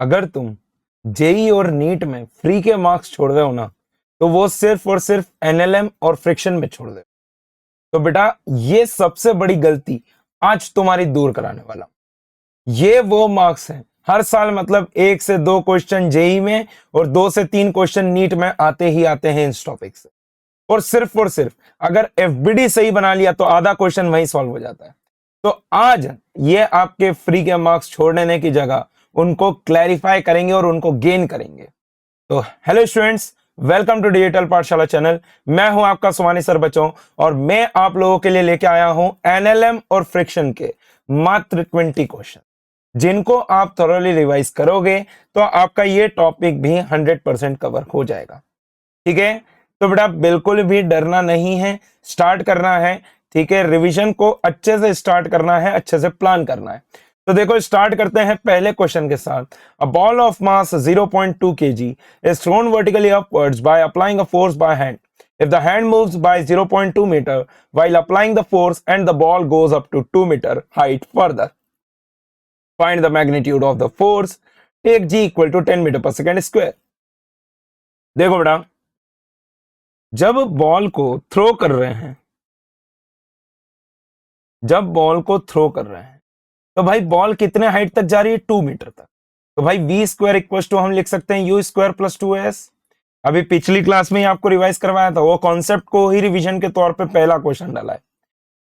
अगर तुम जेई और नीट में फ्री के मार्क्स छोड़ दो ना, तो वो सिर्फ और सिर्फ एनएलएम और फ्रिक्शन में छोड़ दो। तो बेटा ये सबसे बड़ी गलती आज तुम्हारी दूर कराने वाला। ये वो मार्क्स हैं, हर साल मतलब 1 से 2 क्वेश्चन जेई में और 2 से 3 क्वेश्चन नीट में आते ही आते हैं इस टॉपिक से। और सिर्फ अगर एफबीडी सही बना लिया तो आधा क्वेश्चन वही सॉल्व हो जाता है। तो आज ये आपके फ्री के मार्क्स छोड़ने की जगह उनको क्लैरिफाई करेंगे और उनको गेन करेंगे। तो hello students, welcome to digital Pathshala channel. मैं हूं आपका सुमानी सर बच्चों और मैं आप लोगों के लिए लेके आया हूं एनएलएम और फ्रिक्शन के मात्र 20 क्वेश्चन, जिनको आप थोरोली रिवाइज करोगे तो आपका ये टॉपिक भी 100% कवर हो जाएगा। ठीक है, तो बेटा बिल्कुल भी डरना नहीं है, स्टार्ट करना है। ठीक है, रिवीजन को अच्छे से स्टार्ट करना है, अच्छे से प्लान करना है। तो देखो स्टार्ट करते हैं पहले क्वेश्चन के साथ। A ball of mass 0.2 kg is thrown vertically upwards by applying a force by hand. If the hand moves by 0.2 meter while applying the force and the ball goes up to 2 meter height further, find the magnitude of the force. Take g equal to 10 meter per second square. देखो बेटा, जब ball को throw कर रहे हैं, तो भाई ball कितने हाइट तक जा रही है? 2 मीटर तक। तो भाई वी स्क्वायर इक्वल टू हम लिख सकते हैं यू स्क्वायर प्लस 2s। अभी पिछली क्लास में ही आपको रिवाइज करवाया था, वो कॉन्सेप्ट को ही रिवीजन के तौर पे पहला क्वेश्चन डाला है।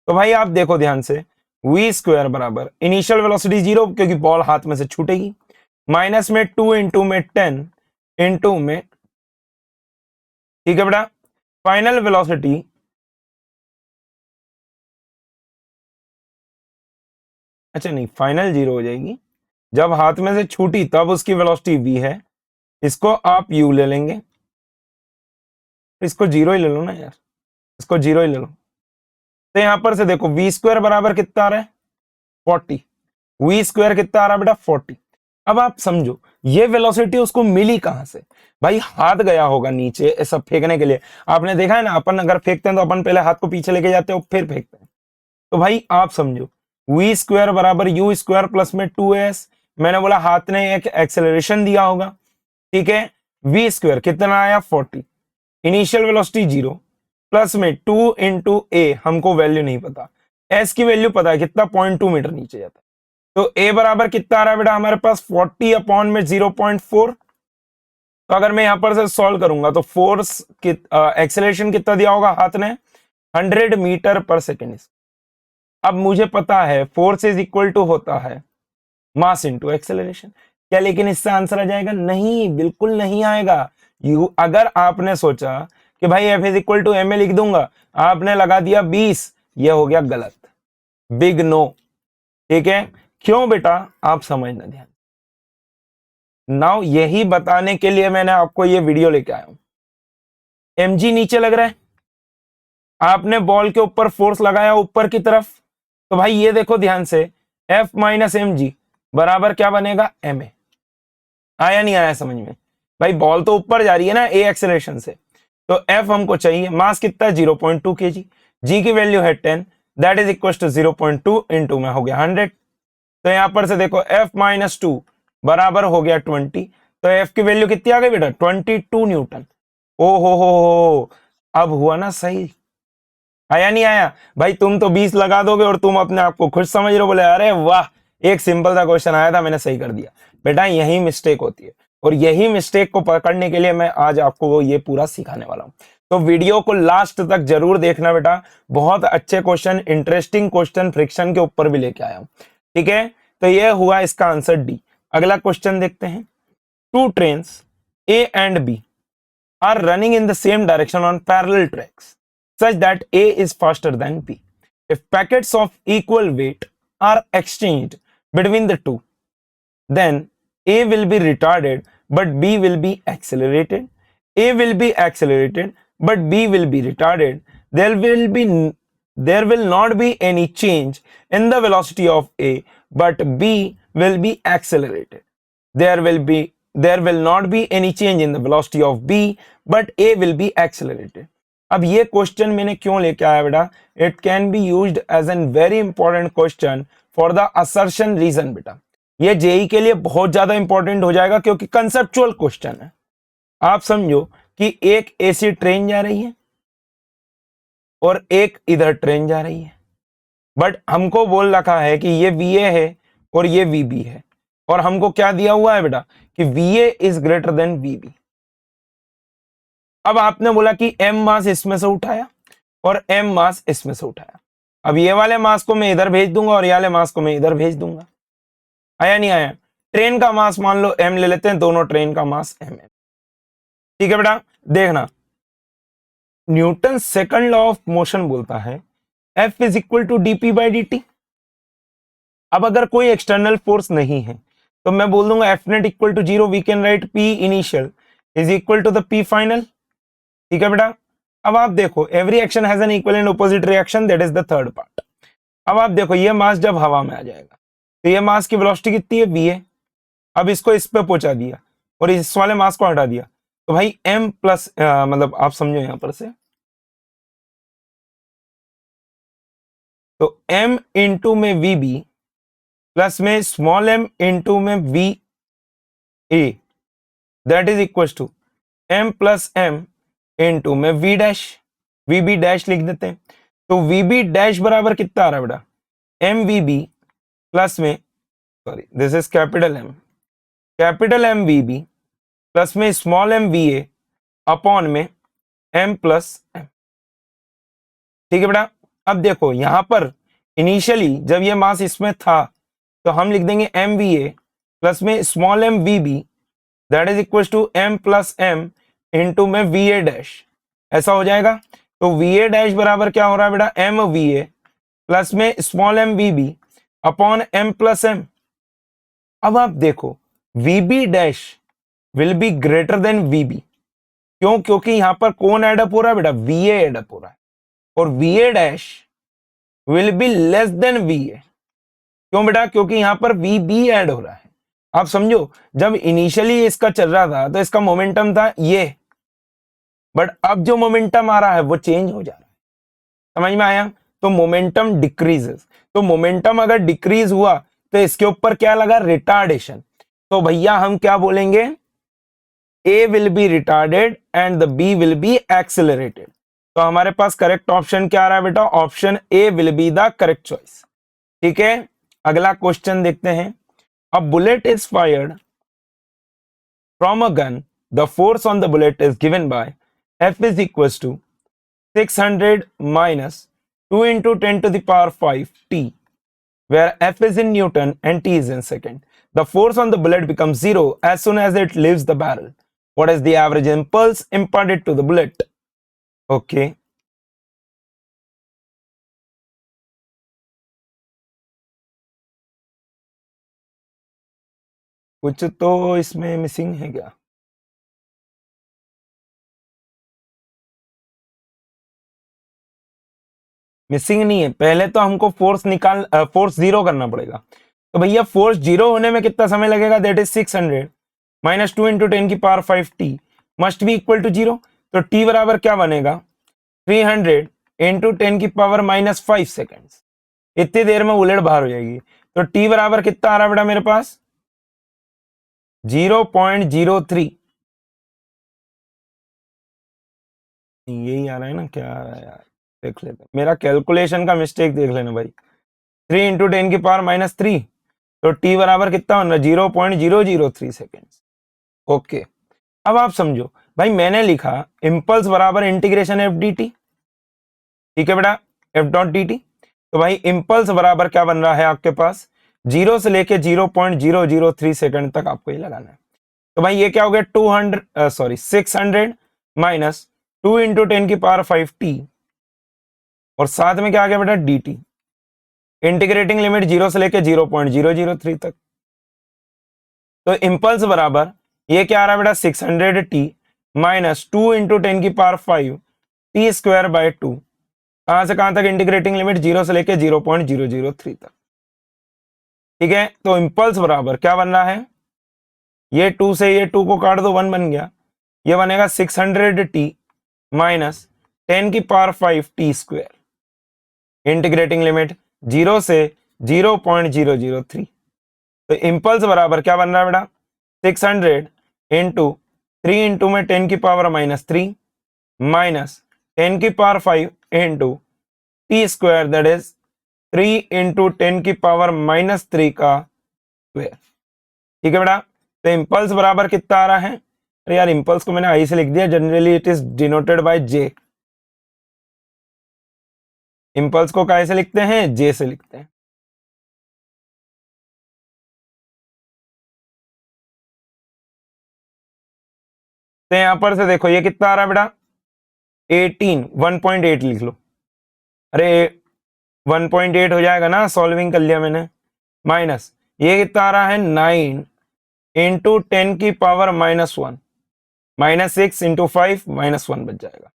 तो भाई आप देखो ध्यान से, वी स्क्वायर बराबर इनिशियल वेलोसिटी 0 क्योंकि बॉल हाथ में से छूटेगी, माइनस में 2 इंटू में 10 इंटू में, ठीक है बेटा, फाइनल वेलोसिटी अच्छा नहीं, फाइनल 0 हो जाएगी। जब हाथ में से छूटी तब उसकी वेलोसिटी v है, इसको आप u ले लेंगे, इसको 0 ही ले लो ना यार, इसको 0 ही ले लो। तो यहां पर से देखो v स्क्वायर बराबर कितना आ रहा है? 40। v स्क्वायर कितना आ रहा है बेटा? 40। अब आप समझो ये वेलोसिटी उसको मिली कहां से? भाई हाथ गया होगा नीचे ऐसा फेंकने के लिए। आपने देखा है ना, अपन अगर फेंकते हैं तो अपन पहले हाथ को पीछे लेके जाते हैं और फिर फेंकते हैं। तो भाई आप समझो वी स्क्वायर बराबर यू स्क्वायर प्लस में 2s, मैंने बोला हाथ ने एक एक्सेलरेशन दिया होगा। ठीक है, वी स्क्वायर कितना आया? 40, इनिशियल वेलोसिटी 0 प्लस में 2 इंटू ए, हमको वैल्यू नहीं पता, एस की वैल्यू पता है कितना? 0.2 मीटर नीचे जाता है। तो ए बराबर कितना आ रहा है बेटा हमारे पास? 40 अपॉन में 0.4। तो अगर मैं यहां पर से सॉल्व करूंगा तो फोर्स एक्सेलरेशन कितना दिया होगा हाथ ने? 100 मीटर पर सेकेंड। अब मुझे पता है फोर्स इज इक्वल टू होता है मास इनटू एक्सेलरेशन। क्या लेकिन इससे आंसर आ जाएगा? नहीं, बिल्कुल नहीं आएगा। अगर आपने सोचा कि भाई F is equal to M A लिख दूंगा, आपने लगा दिया 20, यह हो गया गलत, बिग नो। ठीक है, क्यों बेटा? आप समझना ध्यान। नाउ यही बताने के लिए मैंने आपको ये वीडियो लेके आया हूं। एमजी नीचे लग रहा है, आपने बॉल के ऊपर फोर्स लगाया ऊपर की तरफ, तो भाई ये देखो ध्यान से, F माइनस एम जी बराबर क्या बनेगा? M A. आया नहीं आया समझ में? भाई बॉल तो ऊपर जा रही है ना ए एक्सेलरेशन से, तो F हमको चाहिए, मास कितना है? 0.2 kg, जी की वैल्यू है 10, that is equal to 0.2 into में हो गया 100। तो यहां पर से देखो F माइनस 2 बराबर हो गया 20, तो F की वैल्यू कितनी आ गई बेटा? 22 न्यूटन। ओ हो, अब हुआ ना सही? आया नहीं आया? भाई तुम तो 20 लगा दोगे और तुम अपने आप को खुश समझ रहे हो, बोले अरे वाह एक सिंपल सा क्वेश्चन आया था मैंने सही कर दिया। बेटा यही मिस्टेक होती है और यही मिस्टेक को पकड़ने के लिए मैं आज आपको ये पूरा सिखाने वाला हूं। तो वीडियो को लास्ट तक जरूर देखना बेटा, बहुत अच्छे क्वेश्चन, इंटरेस्टिंग क्वेश्चन फ्रिक्शन के ऊपर भी लेके आया हूं। ठीक है, तो ये हुआ इसका आंसर डी। अगला क्वेश्चन देखते हैं। Two trains A and B are running in the same direction on parallel tracks such that A is faster than B. If packets of equal weight are exchanged between the two, then A will be retarded but B will be accelerated. A will be accelerated but B will be retarded. There will not be any change in the velocity of A but B will be accelerated. There will not be any change in the velocity of B but A will be accelerated. अब ये question मैंने क्यों लेके आया बेटा? It can be used as an very important question for the assertion reason बेटा। ये JEE के लिए बहुत ज्यादा इंपॉर्टेंट हो जाएगा क्योंकि कंसेप्चुअल क्वेश्चन है। आप समझो कि एक एसी ट्रेन जा रही है और एक इधर ट्रेन जा रही है, बट हमको बोल रखा है कि ये वीए है और ये वीबी है, और हमको क्या दिया हुआ है बेटा कि वीए इज ग्रेटर देन वीबी। अब आपने बोला कि एम मास इसमें से उठाया और एम मास इसमें से उठाया। अब ये वाले मास को मैं इधर भेज दूंगा और ये वाले मास को मैं इधर भेज दूंगा। आया नहीं आया? ट्रेन का मास मान लो एम ले लेते हैं, दोनों ट्रेन का मास एम है। ठीक है बेटा, देखना Newton second law of motion बोलता है F is equal to dp by dt। अब अगर कोई एक्सटर्नल फोर्स नहीं है तो मैं बोल दूंगा F net equal to 0, we can write P initial is equal to the P final. ठीक है बेटा, अब आप देखो every action has an equal and opposite reaction, that is the third part. अब आप देखो ये मास जब हवा में आ जाएगा तो ये मास की वेलोसिटी कितनी है va। अब इसको इस पे पहुंचा दिया और इस वाले मास को हटा दिया तो भाई m प्लस मतलब आप समझो यहां पर से, तो m इंटू में vb प्लस में स्मॉल m इंटू में va, that is equal to m plus m into में v डैश, vb डैश लिख देते हैं। तो vb डैश बराबर कितना आ रहा है बेटा, mvb प्लस में, sorry this is capital M vb plus में स्मॉल m va अपॉन में m प्लस m। ठीक है बेटा, अब देखो यहां पर इनिशियली जब ये मास इसमें था तो हम लिख देंगे mva प्लस में small m vb that is equal to m plus m into में va डैश, ऐसा हो जाएगा। तो va डैश बराबर क्या हो रहा है बेटा, m va प्लस में small m vb upon m plus m। अब आप देखो vb dash will be greater than vb, क्यों? क्योंकि यहां पर कौन एडअप हो रहा है बेटा, va एडअप हो रहा है, और va dash will be less than va। क्यों बेटा? क्योंकि यहां पर vb ऐड हो रहा है। आप समझो जब इनिशियली इसका चल रहा था तो इसका मोमेंटम था ये, बट अब जो मोमेंटम आ रहा है वो चेंज हो जा रहा है। समझ में आया? तो मोमेंटम डिक्रीजेस, तो मोमेंटम अगर डिक्रीज हुआ तो इसके ऊपर क्या लगा, रिटार्डेशन। तो भैया हम क्या बोलेंगे, A will be retarded and the B will be accelerated. तो हमारे पास करेक्ट ऑप्शन क्या आ रहा है बेटा, option A will be the correct choice. ठीक है, अगला क्वेश्चन देखते हैं। A bullet is fired from a gun. The force on the bullet is given by F is equals to 600 minus 2 into 10 to the power 5 T, where F is in Newton and T is in second. The force on the bullet becomes zero as soon as it leaves the barrel. What is the average impulse imparted to the bullet? Okay. कुछ तो इसमें missing है क्या? Missing नहीं है, पहले तो हमको फोर्स फोर्स जीरो करना पड़ेगा। तो भैया फोर्स जीरो होने में कितना समय लगेगा, दैट इज 600 माइनस 2 इंटू 10 की power 5 T must be equal to zero. तो टी बराबर क्या बनेगा, 300 इंटू 10 की पावर माइनस 5 सेकेंड्स। इतनी देर में बुलेट बाहर हो जाएगी। तो टी बराबर कितना आ रहा है बेटा मेरे पास, 0.03। यही आ रहा है ना, क्या आ रहा है यार, देख लेते मेरा कैलकुलेशन का मिस्टेक देख लेना भाई। 3 इंटू 10 की पावर माइनस 3, तो टी बराबर कितना होना, 0.003 सेकेंड। ओके, अब आप समझो भाई, मैंने लिखा इंपल्स बराबर इंटीग्रेशन एफ डी टी। ठीक है बेटा, एफ डॉट डी टी। तो भाई इंपल्स बराबर क्या बन रहा है आपके पास, 0 से लेके 0.003 सेकेंड तक आपको ये लगाना है। तो भाई ये क्या हो गया, 600 माइनस 2 इंटू 10 की पावर 5 टी, और साथ में क्या आ गया बेटा, डी टी। इंटीग्रेटिंग लिमिट 0 से लेके 0.003 तक। तो इंपल्स बराबर ये क्या आ रहा है बेटा, 600 टी माइनस 2 इंटू 10 की पावर 5 टी स्क्वायर बाय 2। कहां से कहां तक इंटीग्रेटिंग लिमिट, 0 से लेके 0.003 तक। ठीक है, तो इंपल्स बराबर क्या बन रहा है, ये 2 से ये 2 को काट दो, 1 बन गया। ये बनेगा 600 टी माइनस 10 की power 5 T square. Integrating limit 0 से 0.003। तो इम्पल्स बराबर क्या बन रहा है बेटा, 600 इंटू 3 इंटू में 10 की पावर -3 माइनस 10 की power 5 into T square, that is 3 into 10 की पावर -3 का स्क्वायर। ठीक है बेटा, तो इम्पल्स बराबर कितना आ रहा है, अरे यार इम्पल्स को मैंने आई से लिख दिया, generally it is denoted by J. Impulse को कैसे लिखते हैं, जे से लिखते हैं। तो यहां पर से देखो ये कितना आ रहा है बेटा, 18, 1.8 लिख लो। अरे 1.8 हो जाएगा ना, सॉल्विंग कर लिया मैंने। माइनस ये कितना आ रहा है, 9 इंटू 10 की पावर -1 -6 इंटू 5 -1 बच जाएगा।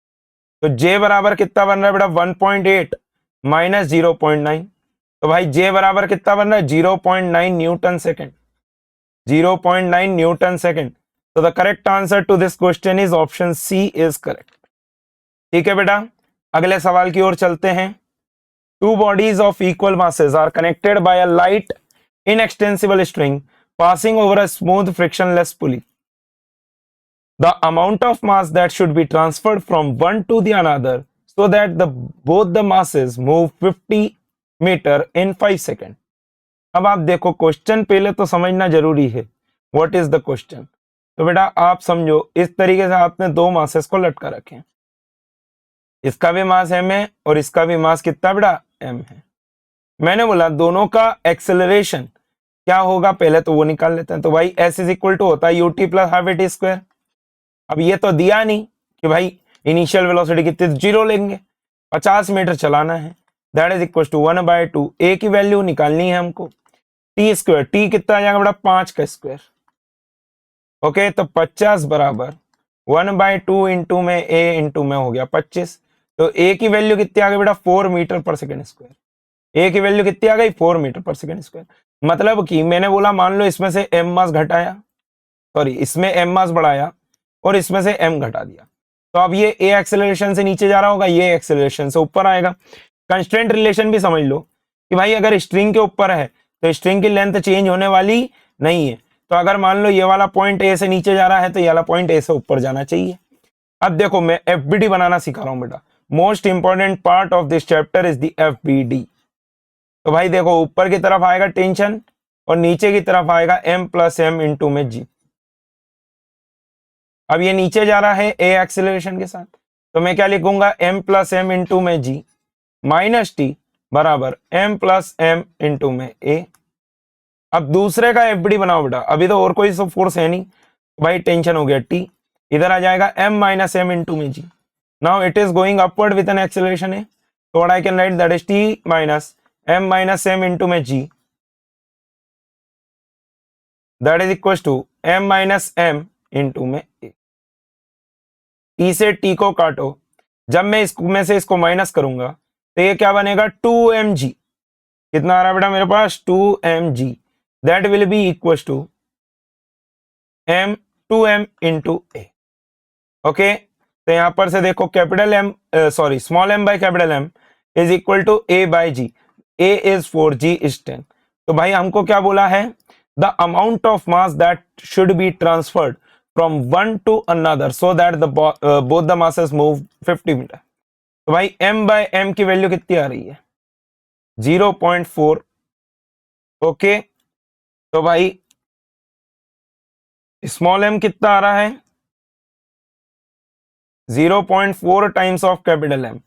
तो जे बराबर कितना बन रहा है बेटा, 1.8 माइनस 0.9। तो भाई जे बराबर कितना बन रहा है, 0.9 न्यूटन सेकेंड, 0.9 न्यूटन सेकेंड। तो the correct answer to this question is option C is correct. ठीक है बेटा, अगले सवाल की ओर चलते हैं। Two bodies of equal masses are connected by a light inextensible string passing over a smooth frictionless pulley. The amount of mass that should be transferred from one to the another so that both the masses move 50 meter in 5 seconds. अब आप देखो question पहले तो समझना जरूरी है, what is the question. तो बेटा आप समझो, इस तरीके से आपने दो मासेस को लटका रखे, इसका भी मास m है और इसका भी मास कितना बेटा m है। मैंने बोला दोनों का एक्सेलरेशन क्या होगा, पहले तो वो निकाल लेते हैं। तो भाई s इज इक्वल टू होता है ut plus half a t square. अब ये तो दिया नहीं कि भाई इनिशियल वेलोसिटी कितनी, 0 लेंगे, 50 मीटर चलाना है, दैट इज इक्वल टू 1/2। ए की वैल्यू निकालनी है हमको, टी स्क्वायर, टी कितना आ जाएगा बेटा 5 का स्क्वायर। ओके, तो 50 बराबर 1/2 इंटू में ए इंटू में हो गया 25। तो ए की वैल्यू कितनी आ गई बेटा 4 मीटर पर सेकेंड स्क्वायर। ए की वैल्यू कितनी आ गई 4 मीटर पर सेकेंड स्क्वायर। मतलब कि मैंने बोला मान लो इसमें से एम मास घटाया, सॉरी इसमें एम मास बढ़ाया और इसमें से एम घटा दिया, तो अब ये ए एक्सेलरेशन से नीचे जा रहा होगा, ये एक्सेलरेशन से ऊपर आएगा। कंस्ट्रेंट रिलेशन भी समझ लो कि भाई अगर स्ट्रिंग के ऊपर है तो स्ट्रिंग की लेंथ चेंज होने वाली नहीं है। तो अगर मान लो ये वाला पॉइंट ए से नीचे जा रहा है तो ये वाला पॉइंट ए से ऊपर जाना चाहिए। अब देखो मैं एफबीडी बनाना सिखा रहा हूं बेटा, most important part of this chapter is the FBD. तो भाई देखो ऊपर की तरफ आएगा टेंशन और नीचे की तरफ आएगा m प्लस एम इंटू में जी। अब ये नीचे जा रहा है a एक्सेलरेशन के साथ, तो मैं क्या लिखूंगा m प्लस एम इंटू में जी माइनस टी बराबर m प्लस एम इंटू में a। अब दूसरे का एफबीडी बनाओ बेटा, अभी तो और कोई फोर्स है नहीं, भाई टेंशन हो गया t, इधर आ जाएगा m माइनस एम इंटू में G. Now it is going upward with an acceleration है, तो what I can write that is t minus m minus M into में G, that is equal to m minus M into में a। T से T को काटो, जब मैं इसमें से इसको माइनस करूंगा तो ये क्या बनेगा 2mg। कितना आ रहा है बेटा मेरे पास 2mg, that will be equal to m 2m into A. Okay, तो यहां पर से देखो capital M sorry small M by capital M is equal to A by g, A is 4g is 10। तो भाई हमको क्या बोला है, the amount of mass that should be transferred from one to another so that both the masses move 50 metre. तो भाई m by m की वैल्यू कितनी आ रही है 0.4। ओके, तो भाई स्मॉल m कितना आ रहा है 0.4 टाइम्स ऑफ कैपिटल M।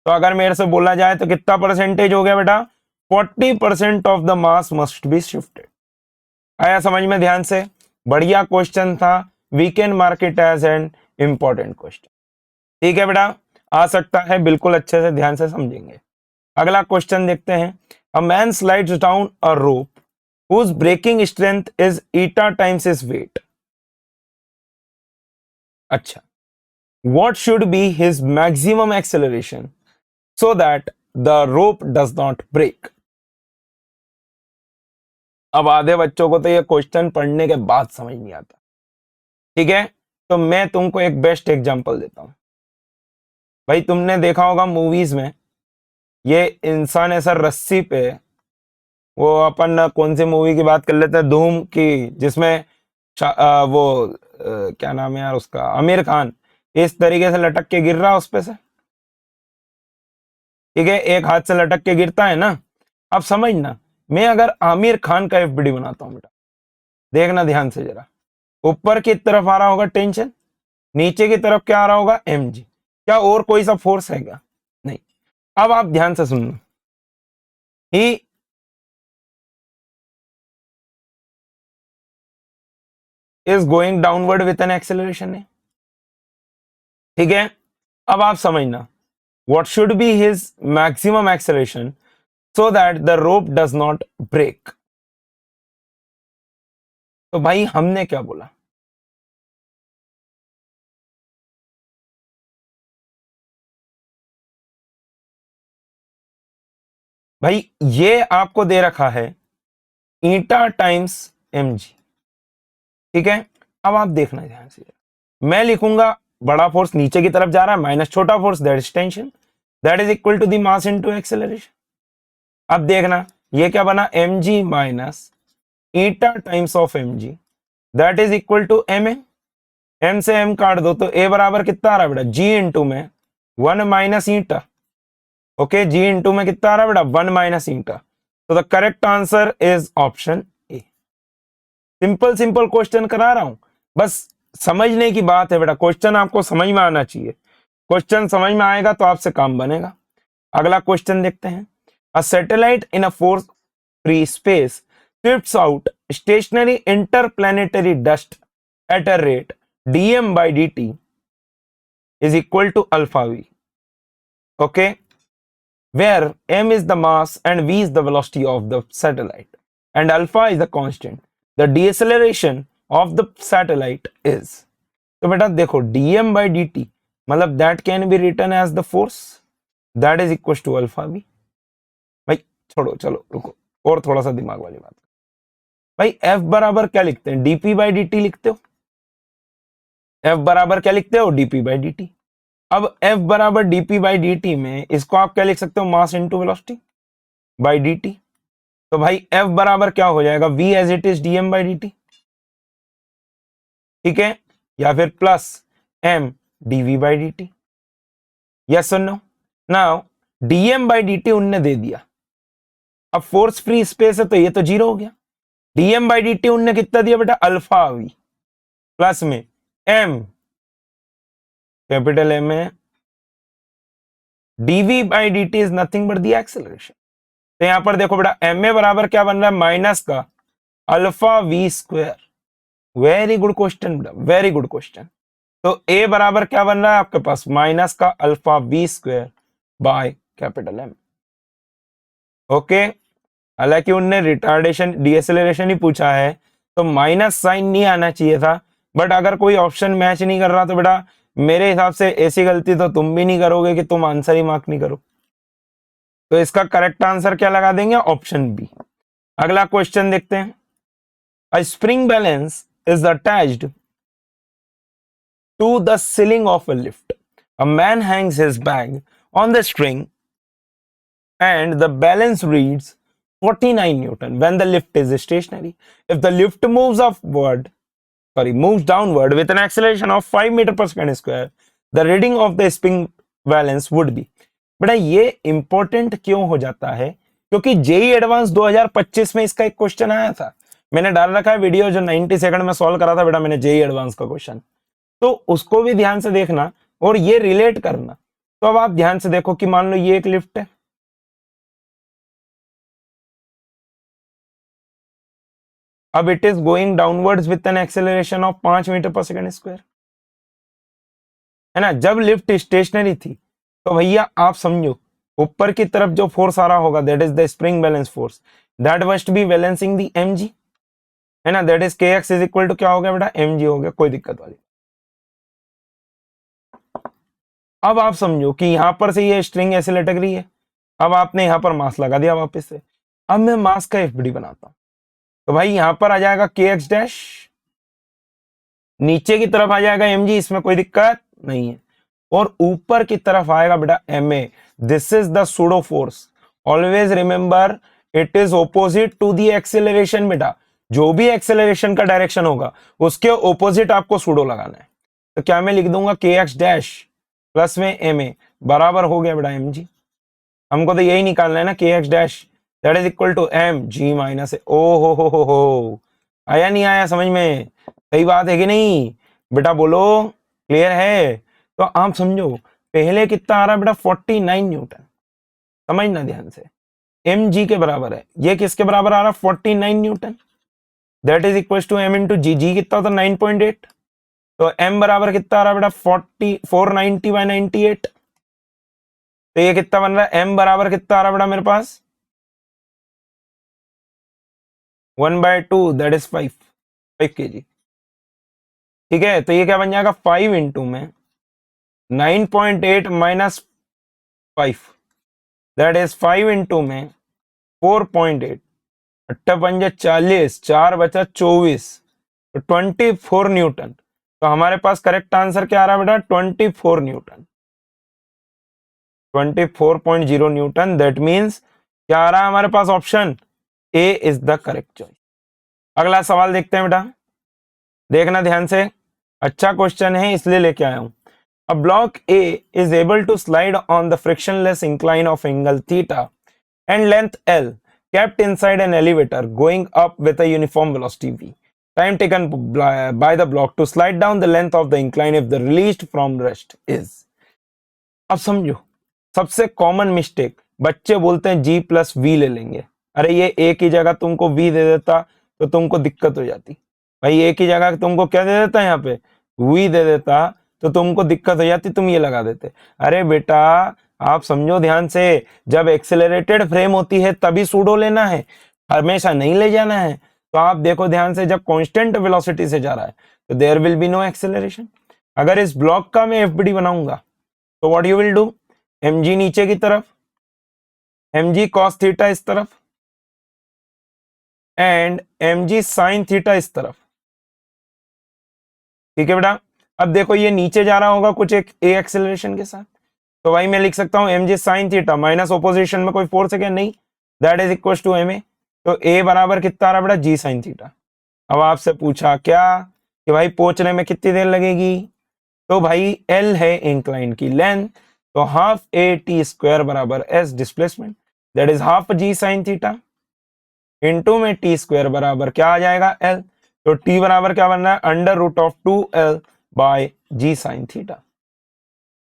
तो अगर मेरे से बोला जाए तो कितना परसेंटेज हो गया बेटा 40% of the mass must be shifted. आया समझ में ध्यान से, बढ़िया क्वेश्चन था, we can mark it as an important question. ठीक है बेटा, आ सकता है, बिल्कुल अच्छे से ध्यान से समझेंगे। अगला क्वेश्चन देखते हैं। A man slides down a rope whose breaking strength is eta times his weight। अच्छा, what should be his maximum acceleration so that the rope does not break। अब आधे बच्चों को तो ये क्वेश्चन पढ़ने के बाद समझ नहीं आता, ठीक है, तो मैं तुमको एक बेस्ट एग्जांपल देता हूं। भाई तुमने देखा होगा मूवीज में, ये इंसान ऐसा रस्सी पे वो अपन कौन सी मूवी की बात कर लेते हैं, धूम की, जिसमें क्या नाम है यार उसका, आमिर खान इस तरीके से लटक के गिर रहा उस पे से, ठीक है, एक हाथ से लटक के गिरता है ना। अब समझना, मैं अगर आमिर खान का एफबीडी बनाता हूं बेटा, देखना ध्यान से जरा, ऊपर की तरफ आ रहा होगा टेंशन, नीचे की तरफ क्या आ रहा होगा, एमजी। क्या और कोई सा फोर्स है क्या? नहीं। अब आप ध्यान से सुनना, he is going downward with an acceleration है, ठीक है। अब आप समझना, what should be his maximum acceleration so that the rope does not break। तो भाई हमने क्या बोला, भाई ये आपको दे रखा है ईटा टाइम्स mg, ठीक है। अब आप देखना ध्यान से, मैं लिखूंगा बड़ा फोर्स नीचे की तरफ जा रहा है माइनस छोटा force, that is tension, that is equal to the mass into acceleration. अब देखना ये क्या बना, mg minus eta times of mg, that is equal to M. M से एम काट दो तो ए बराबर कितना आ रहा है बेटा, जी इंटू में 1 माइनस ईटा, ओके, जी इंटू में कितना आ रहा है बेटा, 1 माइनस ईटा। तो the correct answer is option A. Simple simple question करा रहा हूं, बस समझने की बात है बेटा, क्वेश्चन आपको समझ में आना चाहिए, क्वेश्चन समझ में आएगा तो आपसे काम बनेगा। अगला क्वेश्चन देखते हैं, a satellite in a force free space swifts out stationary interplanetary dust at a rate dm by dt is equal to alpha v, okay, where m is the mass and v is the velocity of the satellite and alpha is the constant, the deceleration of the satellite is। तो बेटा देखो dm by dt मतलब that can be written as the force that is equal to alpha v। भाई छोड़ो, चलो रुको, और थोड़ा सा दिमाग वाली बात, भाई f बराबर क्या लिखते हैं, dp by dt लिखते हो, f बराबर क्या लिखते हो, dp by dt। अब F बराबर dp बाई dt में इसको आप क्या लिख सकते हो, mass into velocity by dt। तो भाई F बराबर क्या हो जाएगा, v as it is dm by dt, ठीक है, या फिर plus m dv by dt, yes और no. Now dm by dt उनने दे दिया, अब फोर्स फ्री स्पेस है तो ये तो जीरो हो गया, dm बाई dt उनने कितना दिया बेटा, अल्फा v, प्लस में m कैपिटल M है, dv by dt is nothing but the acceleration. तो यहां पर देखो बेटा एम ए बराबर क्या बन रहा है, माइनस का alpha V square. Very good question बेटा, वेरी गुड क्वेश्चन। तो ए बराबर क्या बन रहा है आपके पास, माइनस का alpha V square by capital M, okay. हालांकि उनने रिटार्डेशन डीएसेलरेशन ही पूछा है तो माइनस साइन नहीं आना चाहिए था, बट अगर कोई ऑप्शन मैच नहीं कर रहा तो बेटा मेरे हिसाब से ऐसी गलती तो तुम भी नहीं करोगे कि तुम आंसर ही मार्क नहीं करो। तो इसका करेक्ट आंसर क्या लगा देंगे, ऑप्शन बी। अगला क्वेश्चन देखते हैं, a spring balance is attached to the ceiling of a lift, a man hangs his bag on the string and the balance reads 49 Newton when the lift is stationary. If the lift moves downward with an acceleration of 5 meter per second square, the reading of the spring balance would be। बेटा ये important क्यों हो जाता है, क्योंकि JEE advance 2025 में इसका एक क्वेश्चन आया था, मैंने डाल रखा है वीडियो जो 90 सेकंड में सॉल्व करा था बेटा मैंने जेई एडवांस का क्वेश्चन, तो उसको भी ध्यान से देखना और ये रिलेट करना। तो अब आप ध्यान से देखो कि मान लो ये एक लिफ्ट है, अब it is going downwards with an acceleration of 5 metre per second square, है ना। जब लिफ्ट स्टेशनरी थी तो भैया आप समझो ऊपर की तरफ जो फोर्स आ रहा होगा that is the spring balance force, that must be balancing the mg, है ना, that is kx is equal to क्या हो गया बेटा, mg हो गया, कोई दिक्कत वाली। अब आप समझो कि यहां पर से ये स्ट्रिंग ऐसे लटक रही है, अब आपने यहां पर मास लगा दिया वापस से, अब मैं मास का एफबीडी बनाता हूं, तो भाई यहां पर आ जाएगा kx डैश, नीचे की तरफ आ जाएगा mg, इसमें कोई दिक्कत नहीं है, और ऊपर की तरफ आएगा बेटा ma, this is the pseudo force, always remember it is opposite to the acceleration. बेटा जो भी एक्सेलरेशन का डायरेक्शन होगा उसके ऑपोजिट आपको सूडो लगाना है। तो क्या मैं लिख दूंगा के एक्स डैश प्लस में एम ए बराबर हो गया बेटा एम जी। हमको तो यही निकालना है ना, के X dash that is equal to M G minus A. ओ हो आया नहीं आया समझ में? सही बात है कि नहीं बेटा, बोलो क्लियर है? तो आप समझो पहले कितना आ रहा है बेटा 49 न्यूटन, समझना ध्यान से, एम जी के बराबर है। ये किसके बराबर आ रहा है 49 newton, that is equal to M into G. G कितना होता है 9.8, तो एम बराबर कितना आ रहा है बेटा 490/98। तो ये कितना बन रहा है, एम बराबर कितना आ रहा है बेटा मेरे पास 1/2 दैट इज 5 kg। ठीक है, तो ये क्या बन जाएगा 5 इंटू में 9.8 माइनस 5 दैट इज 5 इंटू में 4.8, 8×5 = 40, 4 बचा 24, तो 24 न्यूटन। तो हमारे पास करेक्ट आंसर क्या आ रहा है बेटा 24 न्यूटन, 24.0 न्यूटन। दैट मीन्स क्या आ रहा है हमारे पास, option A is the correct choice. अगला सवाल देखते हैं बेटा, देखना ध्यान से, अच्छा क्वेश्चन है इसलिए लेके आया हूं। A block A is able to slide on the frictionless incline of angle theta and length L kept inside an elevator going up with a uniform velocity v. Time taken by the block to slide down the length of the incline if the released from rest is. अब समझो सबसे common mistake, बच्चे बोलते हैं G plus V ले लेंगे। अरे ये A की जगह तुमको V दे देता तो तुमको दिक्कत हो जाती। भाई A की जगह तुमको क्या दे देता है, यहाँ पे V दे देता तो तुमको दिक्कत हो जाती, तुम ये लगा देते। अरे बेटा आप समझो ध्यान से, जब एक्सेलरेटेड फ्रेम होती है तभी सूडो लेना है, हमेशा नहीं ले जाना है। तो आप देखो ध्यान से, जब कांस्टेंट वेलोसिटी से जा रहा है तो there will be no acceleration. अगर इस ब्लॉक का मैं एफबीडी बनाऊंगा तो what you will do, mg नीचे की तरफ, mg cos थीटा इस तरफ एंड mg sin थीटा इस तरफ। ठीक है बेटा, अब देखो ये नीचे जा रहा होगा कुछ एक ए एक्सेलरेशन के साथ, तो भाई मैं लिख सकता हूं mg sin theta minus opposition में कोई फोर्स है क्या, नहीं, that is equal to ma। तो a बराबर कितना आ रहा बेटा g sin थीटा। अब आपसे पूछा क्या कि भाई पहुंचने में कितनी देर लगेगी, तो भाई l है इंक्लाइन की लेंथ, तो हाफ ए टी स्क्वायर बराबर s displacement that is half g sine theta into में टी स्क्वायर बराबर क्या आ जाएगा एल। तो टी बराबर क्या बन रहा है √2l by g sine theta,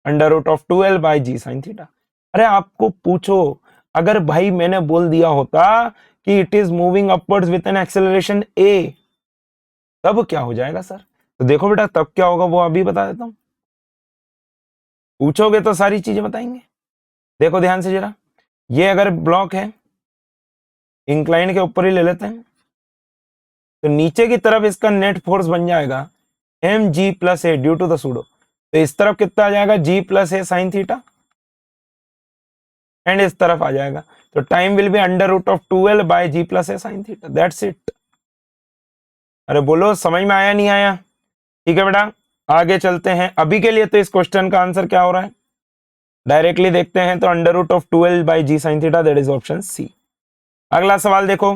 √2l by g sine theta. अरे आपको पूछो, अगर भाई मैंने बोल दिया होता कि it is moving upwards with an acceleration A, तब क्या हो जाएगा सर? तो देखो बेटा तब क्या होगा वो अभी बता देता हूं, पूछोगे तो सारी चीजें बताएंगे। देखो ध्यान से जरा, ये अगर ब्लॉक है इंक्लाइन के ऊपर ही ले लेते हैं, तो नीचे की तरफ इसका नेट फोर्स बन जाएगा M G plus A due to the pseudo. तो इस तरफ कितना आ जाएगा G plus A sine theta and इस तरफ आ जाएगा, तो time will be √2l by G plus A sine theta, that's it. अरे बोलो समझ में आया नहीं आया? ठीक है बेटा आगे चलते हैं, अभी के लिए तो इस क्वेश्चन का आंसर क्या हो रहा है डायरेक्टली देखते हैं, तो √2l by g sine theta that is option C. अगला सवाल देखो,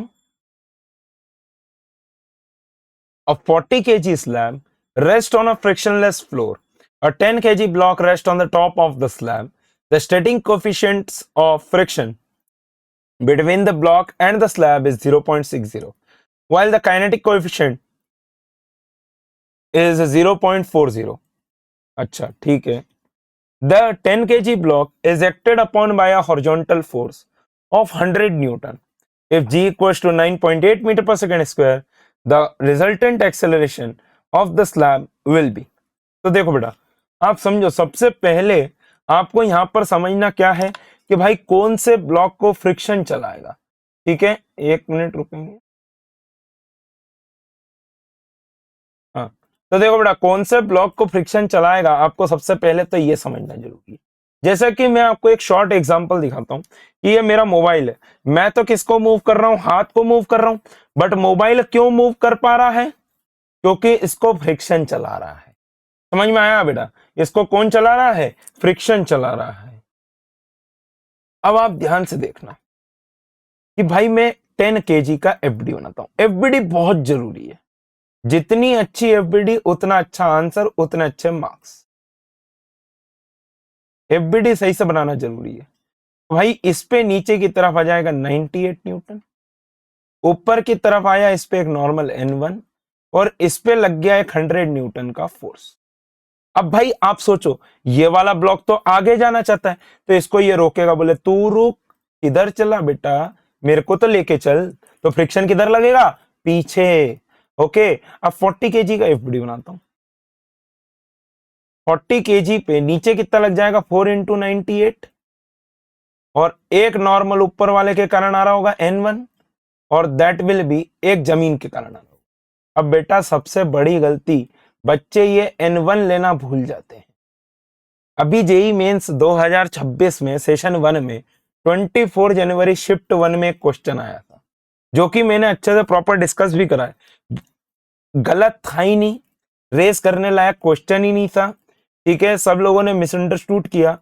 a 40 kg slab rests on a frictionless floor, a 10 kg block rests on the top of the slab. The static coefficients of friction between the block and the slab is 0.60 while the kinetic coefficient is 0.40. अच्छा ठीक है, the 10 kg block is acted upon by a horizontal force of 100 Newton. If g equals to 9.8 meter per second square, the resultant acceleration of the slab will be. तो देखो बेटा आप समझो, सबसे पहले आपको यहां पर समझना क्या है कि भाई कौन से ब्लॉक को फ्रिक्शन चलाएगा। ठीक है 1 मिनट रुकेंगे, हाँ, तो देखो बेटा कौन से ब्लॉक को फ्रिक्शन चलाएगा, आपको सबसे पहले तो ये समझना जरूरी है। जैसा कि मैं आपको एक शॉर्ट एग्जांपल दिखाता हूं कि ये मेरा मोबाइल है, मैं तो किसको मूव कर रहा हूं, हाथ को मूव कर रहा हूं, बट मोबाइल क्यों मूव कर पा रहा है, क्योंकि इसको फ्रिक्शन चला रहा है। समझ में आया बेटा, इसको कौन चला रहा है, फ्रिक्शन चला रहा है। अब आप ध्यान से देखना, कि भाई मैं 10 केजी का एफडी बनाता हूं। एफडी बहुत जरूरी है, जितनी अच्छी एफबीडी उतना अच्छा आंसर, उतने अच्छे मार्क्स। एफबीडी सही से बनाना जरूरी है। भाई इस पे नीचे की तरफ आ जाएगा 98 न्यूटन, ऊपर की तरफ आया इस पे एक नॉर्मल N1 और इस पे लग गया एक 100 न्यूटन का फोर्स। अब भाई आप सोचो, ये वाला ब्लॉक तो आगे जाना चाहता है, तो इसको ये रोकेगा, बोले तू रुक, इधर चला बेटा, मेरे को तो लेके चल। तो फ्रिक्शन किधर लगेगा? पीछे। ओके, अब 40 केजी का एफबीडी बनाता हूं। 40 केजी पे नीचे कितना लग जाएगा? 4 इंटू 98, और एक नॉर्मल ऊपर वाले के कारण आ रहा होगा N1, और दैट विल बी एक जमीन के कारण आ रहा होगा। अब बेटा सबसे बड़ी गलती, बच्चे ये N1 लेना भूल जाते हैं। अभी जेई मेंस 2026 में सेशन 1 में 24 जनवरी शिफ्ट 1 में एक क्वेश्चन आया था, जो कि मैंने अच्छे से प्रॉपर डिस्कस भी करा है। गलत था ही नहीं, रेस करने लायक क्वेश्चन ही नहीं था, ठीक है। सब लोगों ने मिसअंडरस्टूड किया,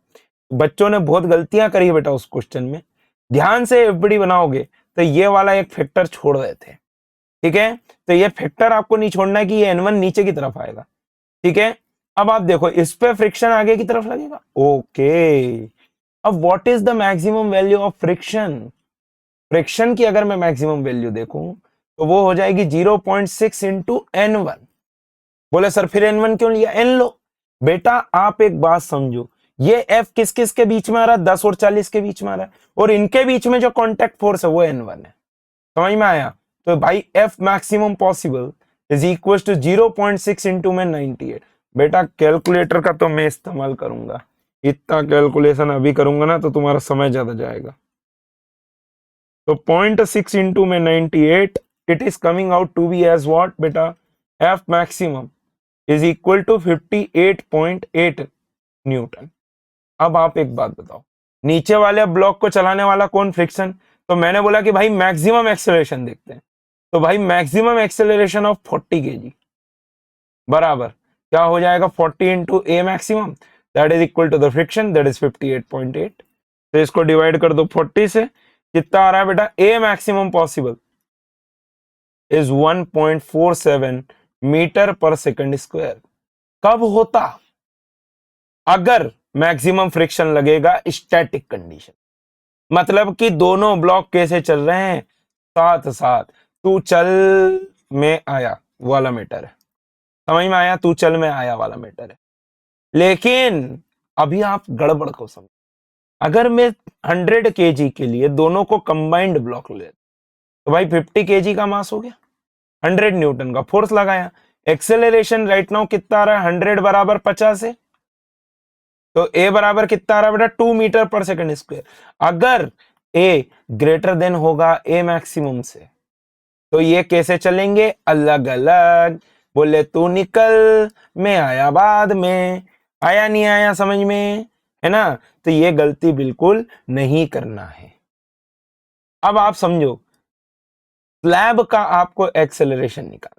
बच्चों ने बहुत गलतियां करी बेटा उस क्वेश्चन में। ध्यान से एफबीडी बनाओगे तो ये वाला एक फैक्टर छोड़ रहे थे, ठीक है। तो ये फैक्टर आपको नहीं छोड़ना है कि ये N1 नीचे की तरफ आएगा, ठीक है। अब आप देखो इस पे फ्रिक्शन आगे की तरफ लगेगा। ओके, अब what is the maximum value of friction? Friction की अगर मैं मैक्सिमम वैल्यू देखूं तो वो हो जाएगी 0.6 इंटू N1। बोले सर फिर N1 क्यों लिया? N लो। बेटा आप एक बात समझो, ये F किस किस के बीच में आ रहा है? 10 और 40 के बीच में आ रहा है, और इनके बीच में जो कॉन्टैक्ट फोर्स है वो N1 है। समझ में आया? तो भाई F maximum possible is equal to 0.6 into में 98। बेटा कैलकुलेटर का तो मैं इस्तेमाल करूंगा, इतना कैलकुलेशन अभी करूंगा ना तो तुम्हारा समय ज्यादा जाएगा। तो 0.6 इंटू में 98, it is coming out to be as what बेटा? F maximum is equal to 58.8 newton. अब आप एक बात बताओ, नीचे वाले ब्लॉक को चलाने वाला कौन? फ्रिक्शन। तो मैंने बोला कि भाई मैक्सिमम एक्सेलरेशन देखते हैं, तो भाई मैक्सिमम एक्सेलरेशन ऑफ 40 केजी बराबर क्या हो जाएगा? 40 into a maximum, that is equal to the friction, that is 58.8। तो इसको डिवाइड कर दो 40 से, कितना आ रहा है बेटा? ए maximum possible is 1.47 metre per second square. कब होता? अगर मैक्सिमम फ्रिक्शन लगेगा स्टैटिक कंडीशन, मतलब कि दोनों ब्लॉक कैसे चल रहे हैं? साथ साथ। तू चल में आया वाला मीटर है, समझ में आया? तू चल में आया वाला मीटर है। लेकिन अभी आप गड़बड़ को समझ, अगर मैं 100 केजी के लिए दोनों को कंबाइंड ब्लॉक ले तो भाई 50 केजी का मास हो गया, 100 न्यूटन का फोर्स लगाया, एक्सेलरेशन राइट नाउ कितना आ रहा है? 100 बराबर 50 है, तो ए बराबर कितना आ रहा है बेटा? 2 मीटर पर सेकंड स्क्वायर। अगर ए ग्रेटर देन होगा ए मैक्सिमम से, तो ये कैसे चलेंगे? अलग अलग। बोले तू निकल, मैं आया बाद में। आया नहीं आया समझ में? है ना? तो ये गलती बिल्कुल नहीं करना है। अब आप समझो, स्लैब का आपको एक्सेलरेशन निकाल,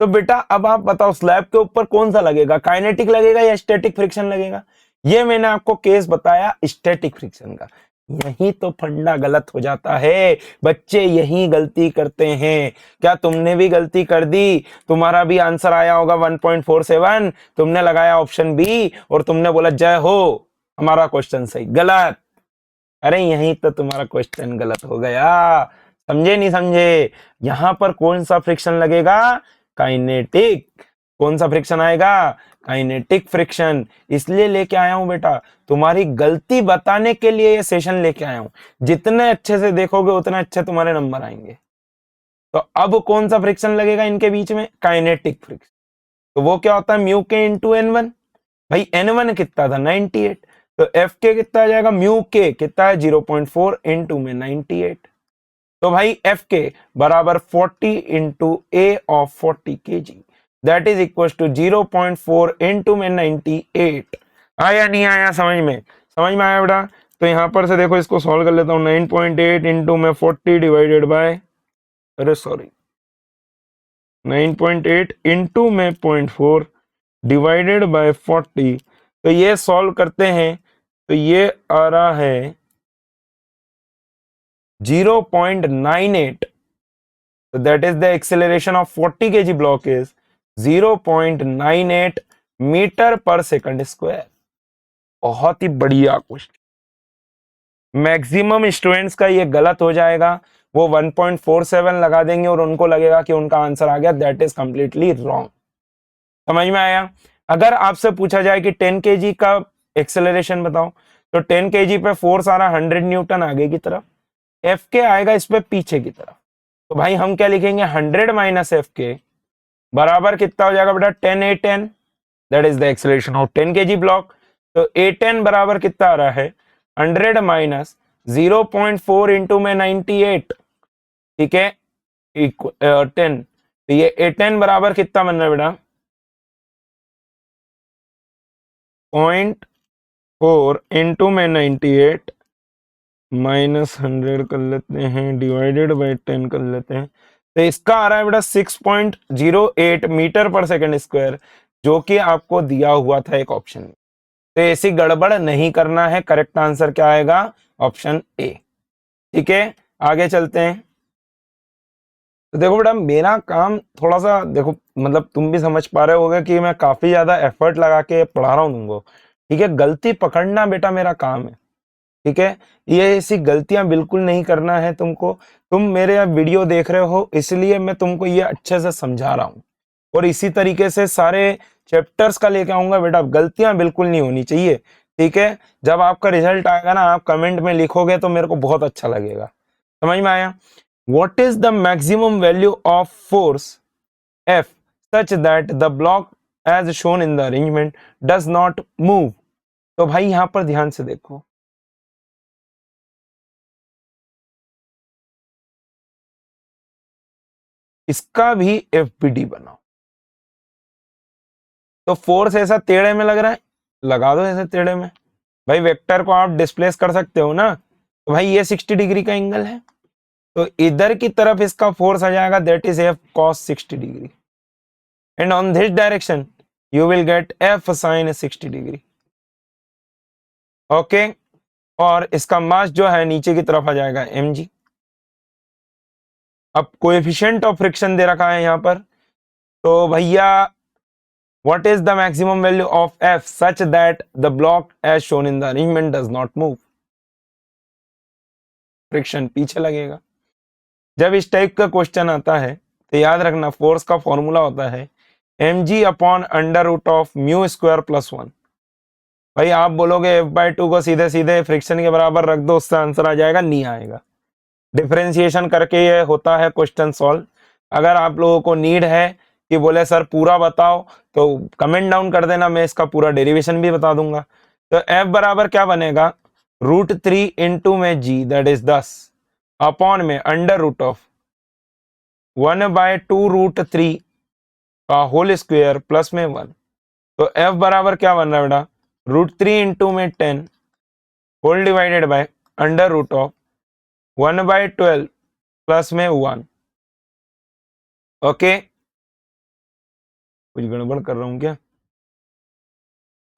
तो बेटा अब आप बताओ स्लैब के ऊपर कौन सा लगेगा? काइनेटिक लगेगा या स्टैटिक फ्रिक्शन लगेगा? ये मैंने आपको केस बताया स्टैटिक फ्रिक्शन का। यही तो फंडा गलत हो जाता है, बच्चे यही गलती करते हैं। क्या तुमने भी गलती कर दी? तुम्हारा भी आंसर आया होगा 1.47, तुमने लगाया ऑप्शन बी और तुमने बोला जय हो हमारा क्वेश्चन सही। गलत। अरे यही तो तुम्हारा क्वेश्चन गलत हो गया, समझे नहीं समझे? यहां पर कौन सा फ्रिक्शन लगेगा? काइनेटिक। कौन सा फ्रिक्शन आएगा? Kinetic friction. इसलिए लेके आया हूं बेटा, तुम्हारी गलती बताने के लिए ये सेशन लेके आया हूं। जितने अच्छे से देखोगे उतने अच्छे तुम्हारे नंबर आएंगे। तो अब कौन सा फ्रिक्शन लगेगा इनके बीच में? Kinetic friction. तो वो क्या होता है? म्यू के इंटू N1। भाई N1 कितना था? 98। तो एफ के कितना आ जाएगा? म्यू के कितना है? 0.4 इंटू में 98। तो भाई एफ के बराबर 40 into A of 40 kg, that is equal to 0.4 into में 98। आया नहीं आया समझ में? समझ में आया बेटा? तो यहां पर से देखो, इसको सॉल्व कर लेता हूं। 9.8 इंटू में 40 डिवाइडेड बाय, अरे सॉरी, 9.8 इंटू में 0.4 डिवाइडेड बाय 40। तो ये सॉल्व करते हैं तो ये आ रहा है 0.98, so that is the acceleration of 40 kg block is 0.98 metre per second square. बहुत ही बढ़िया क्वेश्चन। मैक्सिमम स्टूडेंट्स का ये गलत हो जाएगा, वो 1.47 लगा देंगे और उनको लगेगा कि उनका आंसर आ गया, दैट इज कंप्लीटली रॉन्ग। समझ में आया? अगर आपसे पूछा जाए कि 10 kg का एक्सेलरेशन बताओ, तो 10 kg पे फोर्स आ रहा 100 न्यूटन आगे की तरफ, एफ के आएगा इस पे पीछे की तरफ, तो भाई हम क्या लिखेंगे 100 माइनस एफ के बराबर कितना हो जाएगा बेटा 10 A10, that is the acceleration of 10 kg block. तो A10 बराबर कितना आ रहा है 100 माइनस 0.4 इंटू में 98, ठीक है 10, तो ये A10 बराबर कितना बन रहा है बेटा 0.4 इंटू में 98 माइनस 100 कर लेते हैं, डिवाइडेड बाई 10 कर लेते हैं, तो इसका आ रहा है बेटा 6.08 मीटर पर सेकंड स्क्वायर, जो कि आपको दिया हुआ था एक ऑप्शन में। तो ऐसी गड़बड़ नहीं करना है, करेक्ट आंसर क्या आएगा ऑप्शन ए। ठीक है, आगे चलते हैं। तो देखो बेटा मेरा काम थोड़ा सा देखो, मतलब तुम भी समझ पा रहे होगे कि मैं काफी ज्यादा एफर्ट लगा के पढ़ा रहा हूँ तुमको। ठीक है, गलती पकड़ना बेटा मेरा काम है। ठीक है, ये ऐसी गलतियां बिल्कुल नहीं करना है तुमको। तुम मेरे वीडियो देख रहे हो इसलिए मैं तुमको ये अच्छे से समझा रहा हूँ, और इसी तरीके से सारे चैप्टर्स का लेके आऊंगा बेटा, गलतियां बिल्कुल नहीं होनी चाहिए। ठीक है, जब आपका रिजल्ट आएगा ना, आप कमेंट में लिखोगे तो मेरे को बहुत अच्छा लगेगा। समझ में आया? What is the maximum value of force F such that the block as shown in the arrangement does not move. तो भाई यहां पर ध्यान से देखो, इसका भी एफबीडी बनाओ। तो फोर्स ऐसा टेढ़े में लग रहा है, लगा दो ऐसे टेढ़े में। भाई वेक्टर को आप डिस्प्लेस कर सकते हो ना, तो भाई ये 60 डिग्री का एंगल है, तो इधर की तरफ इसका फोर्स आ जाएगा, that is F cos 60 degree, and on this direction you will get F sine 60 degree. Okay, और इसका मास जो है नीचे की तरफ आ जाएगा mg। अब कोएफिशिएंट ऑफ फ्रिक्शन दे रखा है यहां पर, तो भैया what is the maximum value of f such that the block as shown in the arrangement does not move। Friction पीछे लगेगा। जब इस टाइप का क्वेश्चन आता है तो याद रखना फोर्स का फॉर्मूला होता है mg upon under root of mu square plus 1। भाई आप बोलोगे f/2 को सीधे सीधे फ्रिक्शन के बराबर रख दो, उससे आंसर आ जाएगा, नहीं आएगा। डिफरेंशिएशन करके ये होता है क्वेश्चन सॉल्व। अगर आप लोगों को नीड है कि बोले सर पूरा बताओ, तो कमेंट डाउन कर देना, मैं इसका पूरा डेरिवेशन भी बता दूंगा। तो f बराबर क्या बनेगा √3 इंटू में g दैट इज 10 अपॉन में अंडर रूट ऑफ 1/2 √3 का होल स्क्वायर प्लस में 1। तो f बराबर क्या बन रहा है बेटा √3 इंटू में 10 whole divided by under root of 1/12 plus में 1। ओके, कुछ गड़बड़ कर रहा हूं क्या?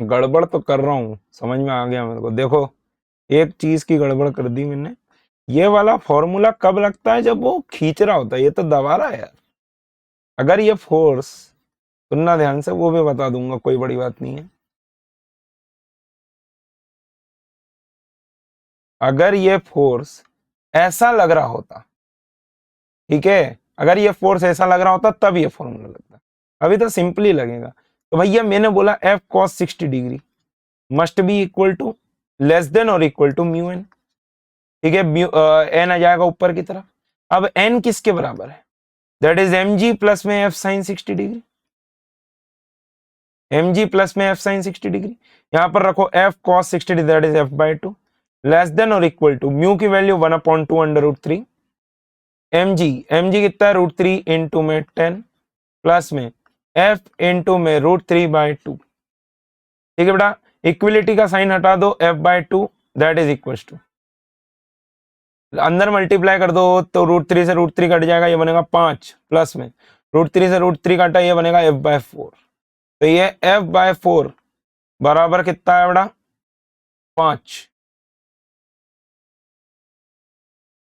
गड़बड़ तो कर रहा हूं, समझ में आ गया मेरे को। देखो एक चीज की गड़बड़ कर दी मैंने, ये वाला फॉर्मूला कब लगता है जब वो खींच रहा होता है, ये तो दबा रहा है यार। अगर ये फोर्स, सुनना ध्यान से, वो भी बता दूंगा, कोई बड़ी बात नहीं है। अगर ये फोर्स ऐसा लग रहा होता, ठीक है, अगर ये फोर्स ऐसा लग रहा होता तब ये फॉर्मूला लगता, अभी तो सिंपली लगेगा। तो भैया मैंने बोला f cos 60 degree must be equal to less than और इक्वल टू म्यू एन। ठीक है, एन आ जाएगा ऊपर की तरफ। अब एन किसके बराबर है, दैट इज mg प्लस में f sine 60 degree, mg plus में f साइन 60 डिग्री। यहां पर रखो f cos 60 degree that is f/2 less than और इक्वल टू म्यू की वैल्यू 1/2 अंडर रूट 3 mg कितना है √3 इंटू में 10 प्लस में f इंटू में √3/2। ठीक है बेटा, इक्विलिटी का साइन हटा दो, f/2 that is equal to, अंदर मल्टीप्लाई कर दो तो √3 से √3 कट जाएगा, ये बनेगा 5 प्लस में √3 से √3 काटा, ये बनेगा f/4। तो ये f/4 बराबर कितना है बेटा 5।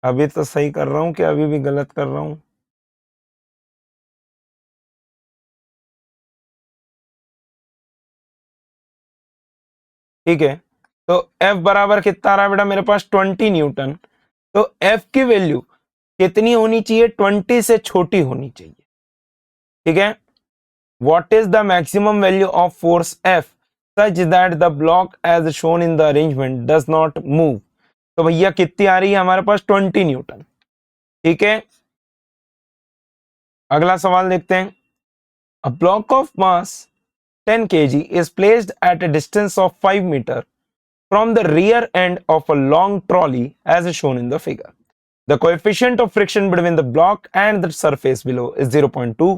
अभी तो सही कर रहा हूं कि अभी भी गलत कर रहा हूं? ठीक है, तो F बराबर कितना आ रहा है बेटा मेरे पास 20 न्यूटन। तो F की वैल्यू कितनी होनी चाहिए? 20 से छोटी होनी चाहिए। ठीक है, what is the maximum value of force F such that the block as shown in the arrangement does not move? तो भैया कितनी आ रही है हमारे पास? 20 न्यूटन। ठीक है, अगला सवाल देखते हैं। A block of mass 10 kg is placed at a distance of 5 meter from the rear end of a long trolley as shown in the figure. The coefficient of friction between the block and the surface below is 0.2.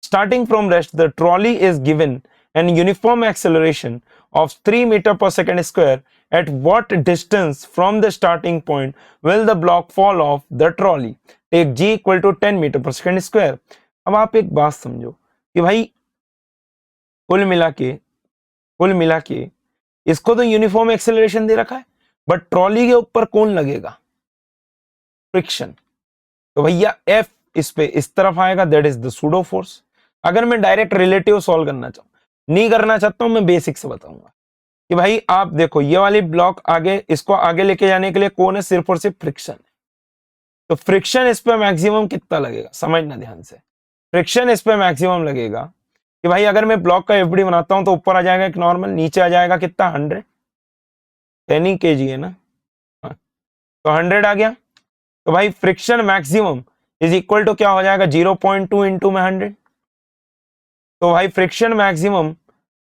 Starting from rest, the trolley is given an uniform acceleration of 3 meter per second square. At what distance from the starting point will the block fall off the trolley? Take g equal to 10 meter per second square. अब आप एक बात समझो कि भाई कुल मिला के इसको तो यूनिफॉर्म एक्सेलरेशन दे रखा है, बट ट्रॉली के ऊपर कौन लगेगा? फ्रिक्शन। तो भैया F इस पे इस तरफ आएगा, that is the pseudo force. अगर मैं डायरेक्ट रिलेटिव सॉल्व करना चाहूं, नहीं करना चाहता हूं, मैं बेसिक से बताऊंगा कि भाई आप देखो ये वाली ब्लॉक आगे, इसको आगे लेके जाने के लिए कौन है? सिर्फ और सिर्फ फ्रिक्शन है। तो फ्रिक्शन इस पे मैक्सिमम कितना लगेगा? समझना ध्यान से। फ्रिक्शन इस पे मैक्सिमम लगेगा कि भाई अगर मैं ब्लॉक का एफडी बनाता हूं तो ऊपर आ जाएगा एक नॉर्मल, नीचे आ जाएगा कितना? 100। 10 ही केजी है ना, हाँ, तो 100 आ गया। तो भाई friction maximum is equal to क्या हो जाएगा? 0.2 इंटू में 100। तो भाई फ्रिक्शन मैक्सिमम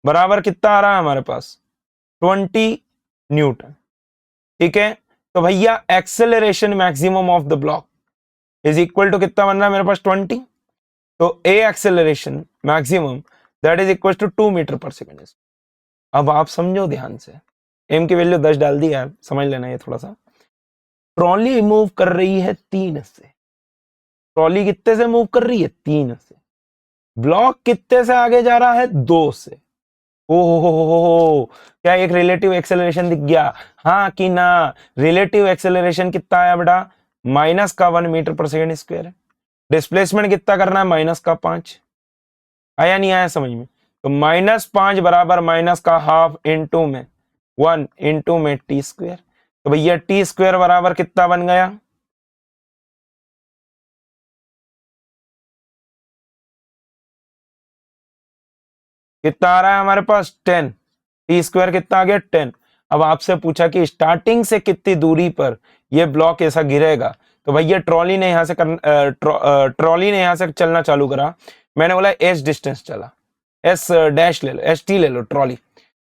बराबर कितना आ रहा है हमारे पास? 20 न्यूटन। ठीक है, तो भैया acceleration maximum of the block is equal to कितना बन रहा है मेरे पास? 20। तो A acceleration maximum that is equal to 2 metre पर सेकेंड। अब आप समझो ध्यान से, एम की वैल्यू 10 डाल दी है, समझ लेना ये थोड़ा सा। ट्रॉली मूव कर रही है 3 से। ट्रॉली कितने से मूव कर रही है? 3 से। ब्लॉक कितने से आगे जा रहा है? 2 से। ओहो, क्या एक रिलेटिव एक्सेलरेशन दिख गया? हाँ कि ना? रिलेटिव एक्सेलरेशन कितना आया बेटा? माइनस का 1 मीटर पर सेकेंड स्क्वायर है। डिस्प्लेसमेंट कितना करना है? माइनस का 5। आया नहीं आया समझ में? तो -5 बराबर माइनस का हाफ इंटू में 1 इंटू में टी स्क्वायर। तो भैया टी स्क्वायर बराबर कितना बन गया? कितना आ रहा है हमारे पास? 10। टी स्क्वायर कितना आ गया? 10। अब आपसे पूछा कि स्टार्टिंग से कितनी दूरी पर ये ब्लॉक ऐसा गिरेगा, तो भैया ट्रॉली ने यहां से चलना चालू करा। मैंने बोला एस डिस्टेंस चला, एस डैश ले लो, एस टी ले लो ट्रॉली।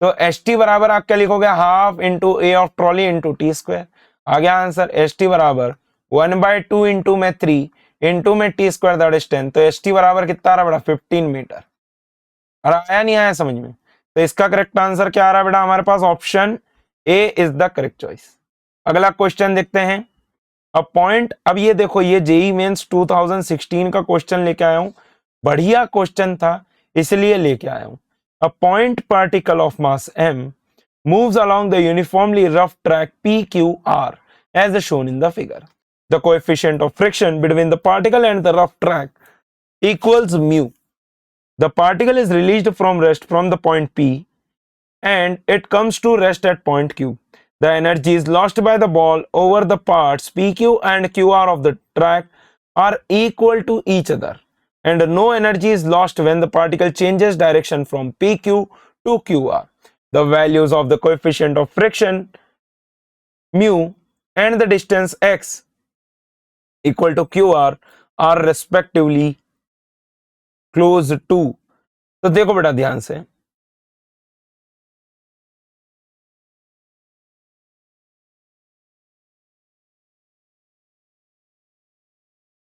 तो एस टी बराबर आप क्या लिखोगे? Half into A of trolley into T square. आ गया आंसर। एस टी बराबर 1/2 इंटू में 3 इंटू में टी स्क्वायर दैट इज 10। तो एस टी बराबर कितना आ रहा बेटा? 15 मीटर। और आया नहीं आया समझ में? तो इसका करेक्ट आंसर क्या आ रहा है बेटा हमारे पास? Option A is the correct choice. अगला क्वेश्चन देखते हैं। अ पॉइंट, अब ये देखो ये जेई मेंस 2016 का क्वेश्चन लेके आया हूं, बढ़िया क्वेश्चन था इसलिए लेके आया हूं। A point particle of mass m moves along the uniformly rough track PQR as shown in the figure. The coefficient of friction between the particle and the rough track equals mu. The particle is released from rest from the point P and it comes to rest at point Q. The energy is lost by the ball over the parts PQ and QR of the track are equal to each other, and no energy is lost when the particle changes direction from PQ to QR. The values of the coefficient of friction mu and the distance x equal to QR are respectively close to। तो देखो बेटा ध्यान से,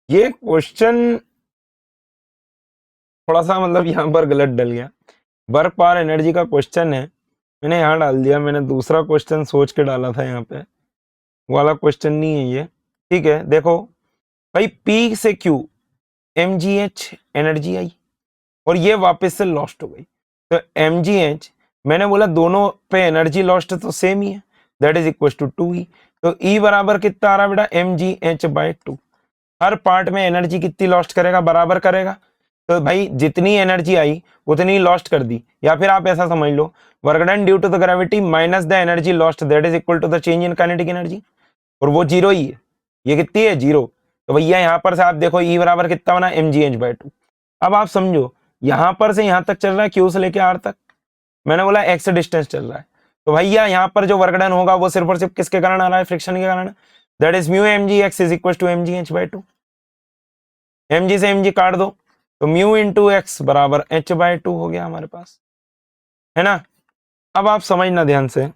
ये question थोड़ा सा मतलब यहां पर गलत डल गया। वर्क पावर एनर्जी का क्वेश्चन है, मैंने यहाँ डाल दिया। मैंने दूसरा क्वेश्चन सोच के डाला था यहाँ पे, वाला क्वेश्चन नहीं है ये। ठीक है, देखो भाई पी से क्यू mgh एनर्जी आई और ये वापस से लॉस्ट हो गई। तो mgh, मैंने बोला दोनों पे एनर्जी लॉस्ट तो सेम ही है, that is equal to 2E। तो E बराबर कितना आ रहा है बेटा, mgh/2। हर पार्ट में एनर्जी कितनी लॉस्ट करेगा, बराबर करेगा। तो भाई जितनी एनर्जी आई उतनी लॉस्ट कर दी, या फिर आप ऐसा समझ लो, work done due to the gravity minus the energy lost that is equal to the change in kinetic energy, और वो जीरो ही है। ये कितनी है, जीरो। तो भैया यहाँ पर से आप देखो E बराबर कितना बना, mgh/2। अब आप समझो यहां पर से यहां तक चल रहा है, Q से लेके R तक, मैंने बोला x डिस्टेंस चल रहा है। तो भैया यहाँ पर जो वर्क डन होगा वो सिर्फ और सिर्फ किसके कारण आ रहा है, फ्रिक्शन के कारण। That is mu mgx is equal to mgh/2। mg से mg काट दो, तो म्यू इंटू एक्स बराबर h/2 हो गया हमारे पास, है ना। अब आप समझना ध्यान से,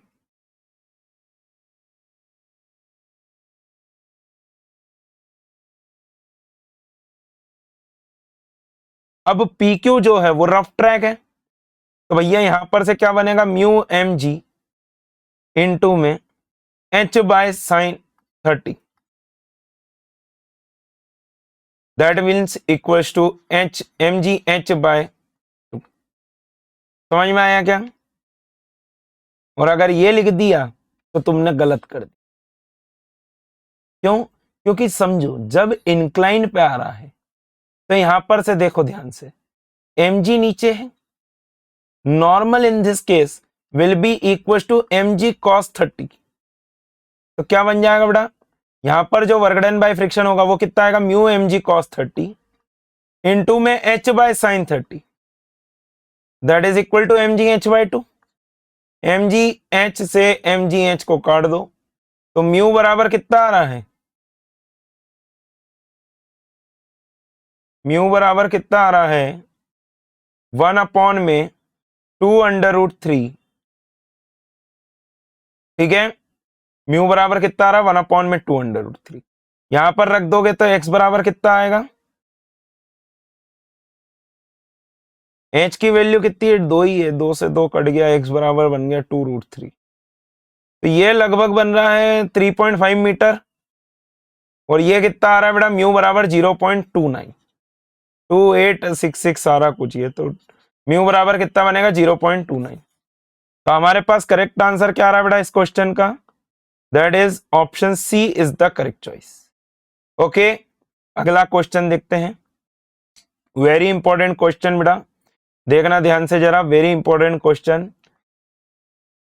अब PQ जो है वो रफ ट्रैक है, तो भैया यहां पर से क्या बनेगा, म्यू mg इंटू में h/sin30, that means equals to mgh/2। समझ में आया क्या। और अगर ये लिख दिया तो तुमने गलत कर दिया। क्यों, क्योंकि समझो जब इंक्लाइन पे आ रहा है तो यहां पर से देखो ध्यान से, mg नीचे है, normal in this case will be equal to mg cos30। तो क्या बन जाएगा बेटा, यहां पर जो वर्क डन बाय फ्रिक्शन होगा वो कितना आएगा, म्यू mg cos30 इंटू में h/sin30, that is equal to mgh/2। mgh से mgh को काट दो, तो म्यू बराबर कितना आ रहा है, म्यू बराबर कितना आ रहा है, 1/2√3। ठीक है, म्यू बराबर कितना आ रहा है, 1/2√3। यहां पर रख दोगे तो x बराबर कितना आएगा, h की वैल्यू कितनी है, 2 ही है, 2 से 2 कट गया, x बराबर बन गया 2√3। तो ये लगभग बन रहा है 3.5 मीटर, और ये कितना आ रहा है बेटा, म्यू बराबर 0.29, 2866 सारा कुछ, ये तो म्यू बराबर कितना बनेगा, 0.29। तो हमारे पास करेक्ट आंसर क्या आ रहा है बेटा इस क्वेश्चन का, that is option C is the correct choice. Okay, अगला क्वेश्चन देखते हैं, वेरी इंपॉर्टेंट क्वेश्चन बेटा, देखना ध्यान से जरा, वेरी इंपॉर्टेंट क्वेश्चन।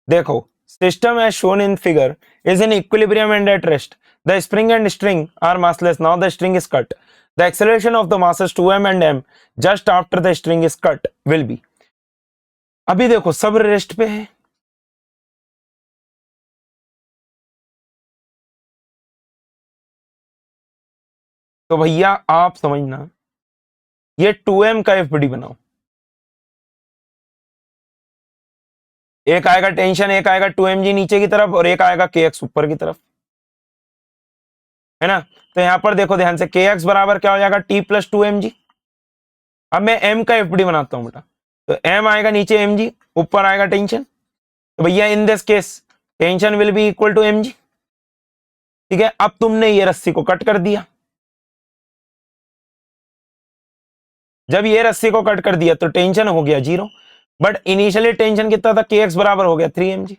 देखो, system as shown in figure is in equilibrium and at rest, the spring and string are massless, now the string is cut, the acceleration of the masses 2m and m just after the string is cut will be। अभी देखो सब rest पे है, तो भैया आप समझना, ये 2m का एफबीडी बनाओ, एक आएगा टेंशन, एक आएगा 2mg नीचे की तरफ, और एक आएगा kx ऊपर की तरफ, है ना। तो यहां पर देखो ध्यान से, kx बराबर क्या हो जाएगा, t+2mg। अब मैं m का एफबीडी बनाता हूं बेटा, तो m आएगा नीचे mg, ऊपर आएगा टेंशन, तो भैया in this case tension will be equal to mg। ठीक है, अब तुमने ये रस्सी को कट कर दिया, जब ये रस्सी को कट कर दिया तो टेंशन हो गया 0, बट इनिशियली टेंशन कितना था, kx बराबर हो गया 3mg।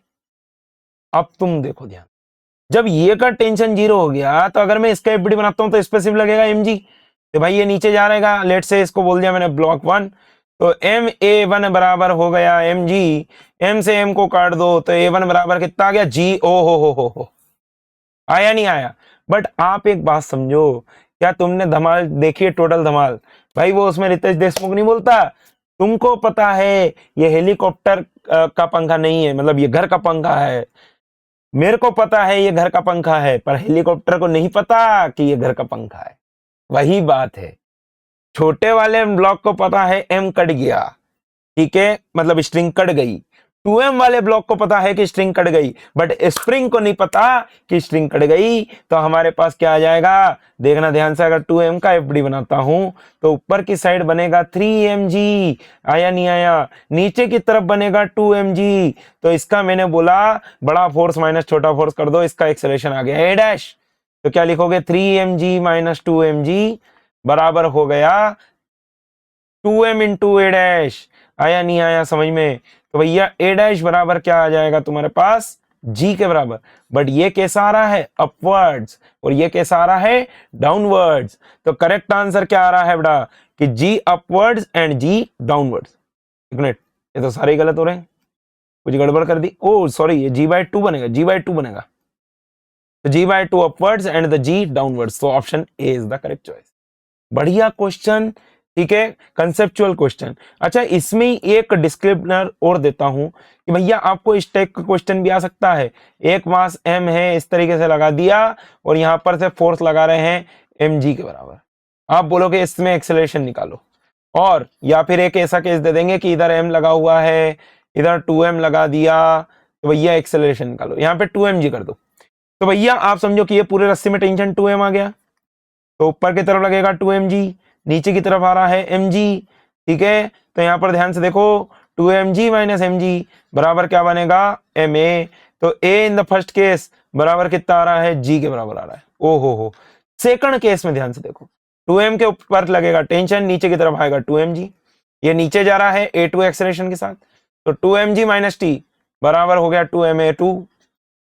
अब तुम देखो ध्यान, जब ये का टेंशन 0 हो गया, तो अगर मैं इसका एफबीडी बनाता हूं तो इस पे सिर्फ लगेगा mg, तो भाई ये नीचे जा रहेगा, लेट से इसको बोल दिया मैंने ब्लॉक 1, तो ma1 बराबर हो गया mg, m से m को काट दो तो a1 बराबर कितना आ गया, g। ओ हो, आया नहीं आया। बट आप एक बात समझो, क्या तुमने धमाल देखी है, टोटल धमाल, भाई वो उसमें रितेश देशमुख नहीं बोलता, तुमको पता है ये हेलीकॉप्टर का पंखा नहीं है, मतलब ये घर का पंखा है, मेरे को पता है ये घर का पंखा है, पर हेलीकॉप्टर को नहीं पता कि ये घर का पंखा है। वही बात है, छोटे वाले ब्लॉक को पता है एम कट गया, ठीक है, मतलब स्ट्रिंग कट गई, 2m वाले ब्लॉक को पता है कि स्ट्रिंग कट गई, बट स्प्रिंग को नहीं पता कि स्ट्रिंग कट गई। तो हमारे पास क्या आ जाएगा, देखना ध्यान से, अगर 2m का एफडी बनाता हूं तो ऊपर की साइड बनेगा 3mg, आया नहीं आया, नीचे की तरफ बनेगा 2mg। तो इसका मैंने बोला बड़ा फोर्स माइनस छोटा फोर्स कर दो, इसका एक्सेलरेशन आ गया a', तो क्या लिखोगे, 3mg माइनस 2mg बराबर हो गया 2m इंटू a'। आया नहीं आया समझ में, तो भैया a' बराबर क्या आ जाएगा तुम्हारे पास, जी के बराबर, बट ये कैसा आ रहा है अपवर्ड्स और ये कैसा आ रहा है डाउनवर्ड्स। तो करेक्ट आंसर क्या आ रहा है बेटा कि जी अपवर्ड्स एंड जी डाउनवर्ड्स। एक मिनट, ये तो सारे गलत हो रहे हैं, कुछ गड़बड़ कर दी। ओ सॉरी, ये जी बाय टू बनेगा, जी बाय टू बनेगा, तो G by two upwards and the G downwards. तो option A is the correct choice. बढ़िया क्वेश्चन, ठीक है, कंसेप्चुअल क्वेश्चन। अच्छा, इसमें एक डिस्क्रिप्टर और देता हूं कि भैया आपको इस टाइप का क्वेश्चन भी आ सकता है। एक मास एम है, इस तरीके से लगा दिया और यहां पर से फोर्स लगा रहे हैं एम जी के बराबर, आप बोलोगे इसमें एक्सेलरेशन निकालो। और या फिर एक ऐसा केस दे देंगे कि इधर एम लगा हुआ है, इधर 2m लगा दिया, तो भैया एक्सेलरेशन निकालो, यहाँ पे 2mg कर दो। तो भैया आप समझो कि ये पूरे रस्सी में टेंशन 2m आ गया, तो ऊपर की तरफ लगेगा 2mg, नीचे की तरफ आ रहा है mg, ठीक है। तो यहाँ पर ध्यान से देखो 2mg माइनस mg बराबर क्या बनेगा ma। तो a in the first case बराबर कितना आ रहा है, g के बराबर आ रहा है। ओ हो, सेकंड केस में ध्यान से देखो 2m के ऊपर लगेगा टेंशन, नीचे की तरफ आएगा 2mg, ये नीचे जा रहा है a2 एक्सेलरेशन के साथ, तो 2mg माइनस टी बराबर हो गया 2ma2,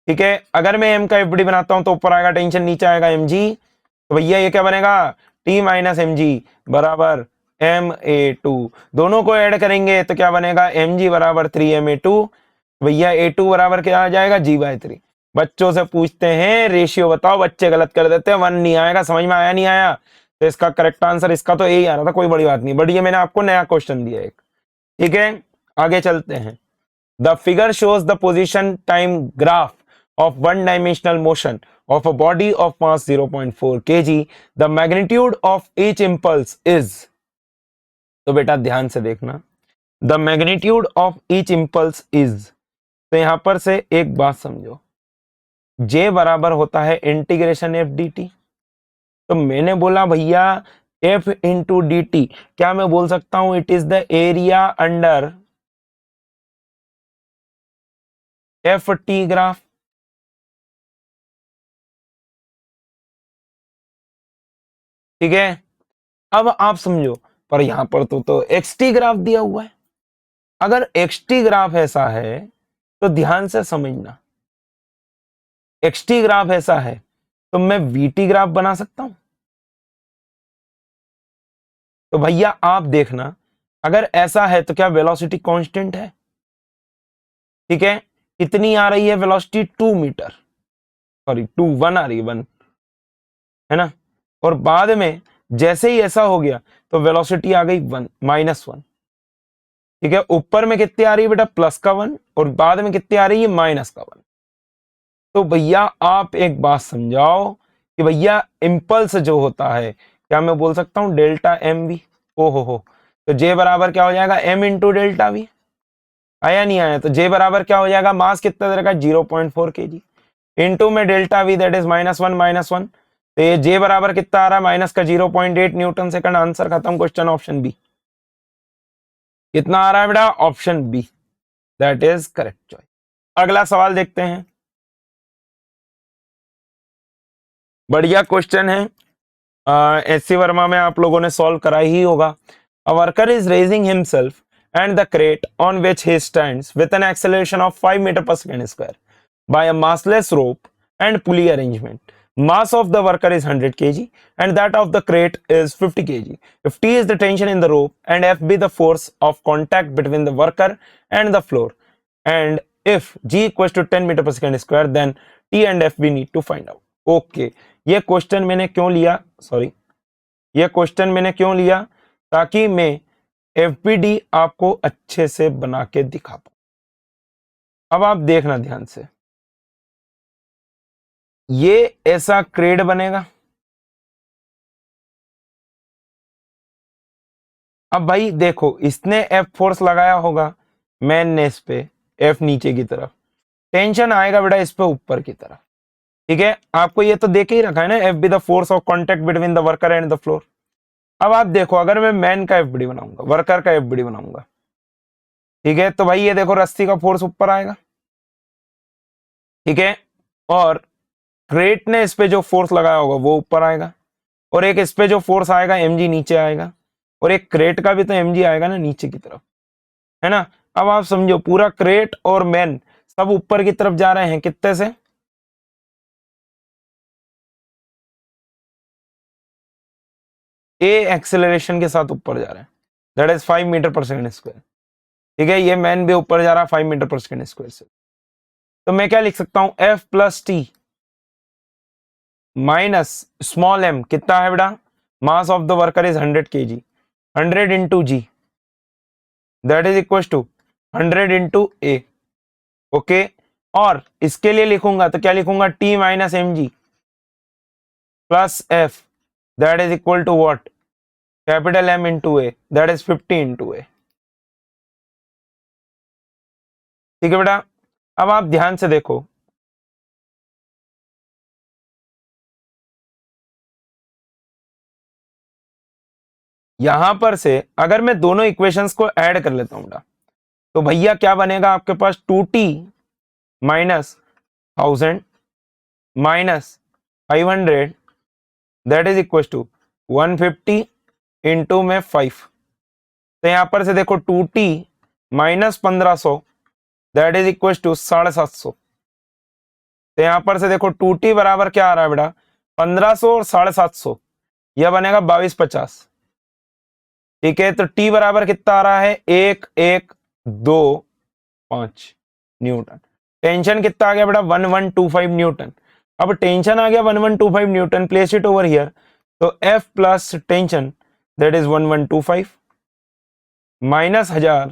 ठीक है। अगर मैं m का एफडी बनाता हूं तो ऊपर आएगा टेंशन, नीचे आएगा mg, तो भैया ये क्या बनेगा t माइनस एम जी बराबर ma2। दोनों को ऐड करेंगे तो क्या बनेगा mg बराबर 3ma2, भैया a2 बराबर क्या आ जाएगा g/3। बच्चों से पूछते हैं रेशियो बताओ, बच्चे गलत कर देते हैं, 1 नहीं आएगा, समझ में आया नहीं आया। तो इसका करेक्ट आंसर इसका तो यही आ रहा था, कोई बड़ी बात नहीं, बट ये मैंने आपको नया क्वेश्चन दिया एक, ठीक है। आगे चलते हैं। The figure shows the position time graph of one dimensional motion of a body of mass 0.4 kg. The magnitude of each impulse is, तो बेटा ध्यान से देखना, the magnitude of each impulse is, तो यहां पर से एक बात समझो, J बराबर होता है इंटीग्रेशन एफ डी टी। तो मैंने बोला भैया F इंटू डी टी, क्या मैं बोल सकता हूं it is the area under F T graph, ठीक है। अब आप समझो, पर यहां पर तो एक्स टी ग्राफ दिया हुआ है। अगर एक्स टी ग्राफ ऐसा है तो ध्यान से समझना, एक्स टी ग्राफ ऐसा है तो मैं वी टी ग्राफ बना सकता हूं। तो भैया आप देखना, अगर ऐसा है तो क्या वेलोसिटी कांस्टेंट है, ठीक है। कितनी आ रही है वेलोसिटी 2 मीटर, सॉरी 1 आ रही है, 1 है ना। और बाद में जैसे ही ऐसा हो गया तो वेलोसिटी आ गई 1 -1, ठीक है। ऊपर में कितनी आ रही है बेटा प्लस का 1 और बाद में कितनी आ रही है माइनस का 1। तो भैया आप एक बात समझाओ कि भैया इंपल्स जो होता है, क्या मैं बोल सकता हूं डेल्टा एम वी। ओ हो, तो जे बराबर क्या हो जाएगा एम इंटू डेल्टा वी, आया नहीं आया। तो जे बराबर क्या हो जाएगा, मास कितना दे रखा है 0.4 kg इंटू में डेल्टा वी दैट इज -1 तो ये जे बराबर कितना आ रहा है माइनस का 0.8 न्यूटन सेकंड। आंसर खत्म, क्वेश्चन ऑप्शन बी। कितना आ रहा है बेटा option B, that is correct choice. अगला सवाल देखते हैं, बढ़िया क्वेश्चन है, एससी वर्मा में आप लोगों ने सॉल्व करा ही होगा। A worker is raising himself and the crate on which he stands with an acceleration of 5 meter per second square by a massless rope and pulley arrangement. Mass of the worker is 100 kg and that of the crate is 50 kg. If T is the tension in the rope and F be the force of contact between the worker and the floor, and if G equals to 10 meter per second square, then T and F we need to find out. Okay, ये question मैंने क्यों लिया, sorry ये question मैंने क्यों लिया, ताकि मैं एफपीडी आपको अच्छे से बना के दिखा पाऊं। अब आप देखना ध्यान से, ये ऐसा क्रेड बनेगा। अब भाई देखो, इसने एफ फोर्स लगाया होगा मैन ने इस पे, एफ नीचे की तरफ, टेंशन आएगा बेटा इस पे ऊपर की तरफ, ठीक है। आपको ये तो देखे ही रखा है ना, F be the force of contact between the worker and the floor. अब आप देखो, अगर मैं मैन का एफबीडी बनाऊंगा, वर्कर का एफबीडी बनाऊंगा, ठीक है, तो भाई ये देखो रस्सी का फोर्स ऊपर आएगा, ठीक है, और क्रेट ने इस पे जो फोर्स लगाया होगा वो ऊपर आएगा, और एक इस पे जो फोर्स आएगा mg नीचे आएगा, और एक क्रेट का भी तो mg आएगा ना नीचे की तरफ, है ना। अब आप समझो पूरा क्रेट और मैन सब ऊपर की तरफ जा रहे हैं, कितने से? ए एक्सेलरेशन के साथ ऊपर जा रहे हैं, दैट इज 5 मीटर पर सेकेंड स्क्वायर। ठीक है, ये मैन भी ऊपर जा रहा है 5 मीटर पर सेकेंड स्क्वायर से। तो मैं क्या लिख सकता हूं, F plus T minus small M, कितना है बेटा? Mass of the worker is 100 kg, 100 into G, that is equal to 100 into A. Okay, और इसके लिए लिखूंगा तो क्या लिखूंगा, T minus M G plus F, that is equal to what, capital M into A, that is 50 into A. ठीक है बेटा, अब आप ध्यान से देखो, यहां पर से अगर मैं दोनों इक्वेशंस को ऐड कर लेता हूं बेटा, तो भैया क्या बनेगा आपके पास, 2t minus 1000 minus 500, that is equal to 150 into में 5। तो यहां पर से देखो 2t minus 1500, that is equal to 750। तो यहां पर से देखो 2t बराबर क्या आ रहा है बेटा, 1500 और 750, यह बनेगा 2250। ठीक है, तो t बराबर कितना आ रहा है, 1125 न्यूटन। टेंशन कितना आ गया बेटा, 1125 न्यूटन। अब टेंशन आ गया 1125 newton, place it over here. तो F plus tension that is 1125 minus 1000,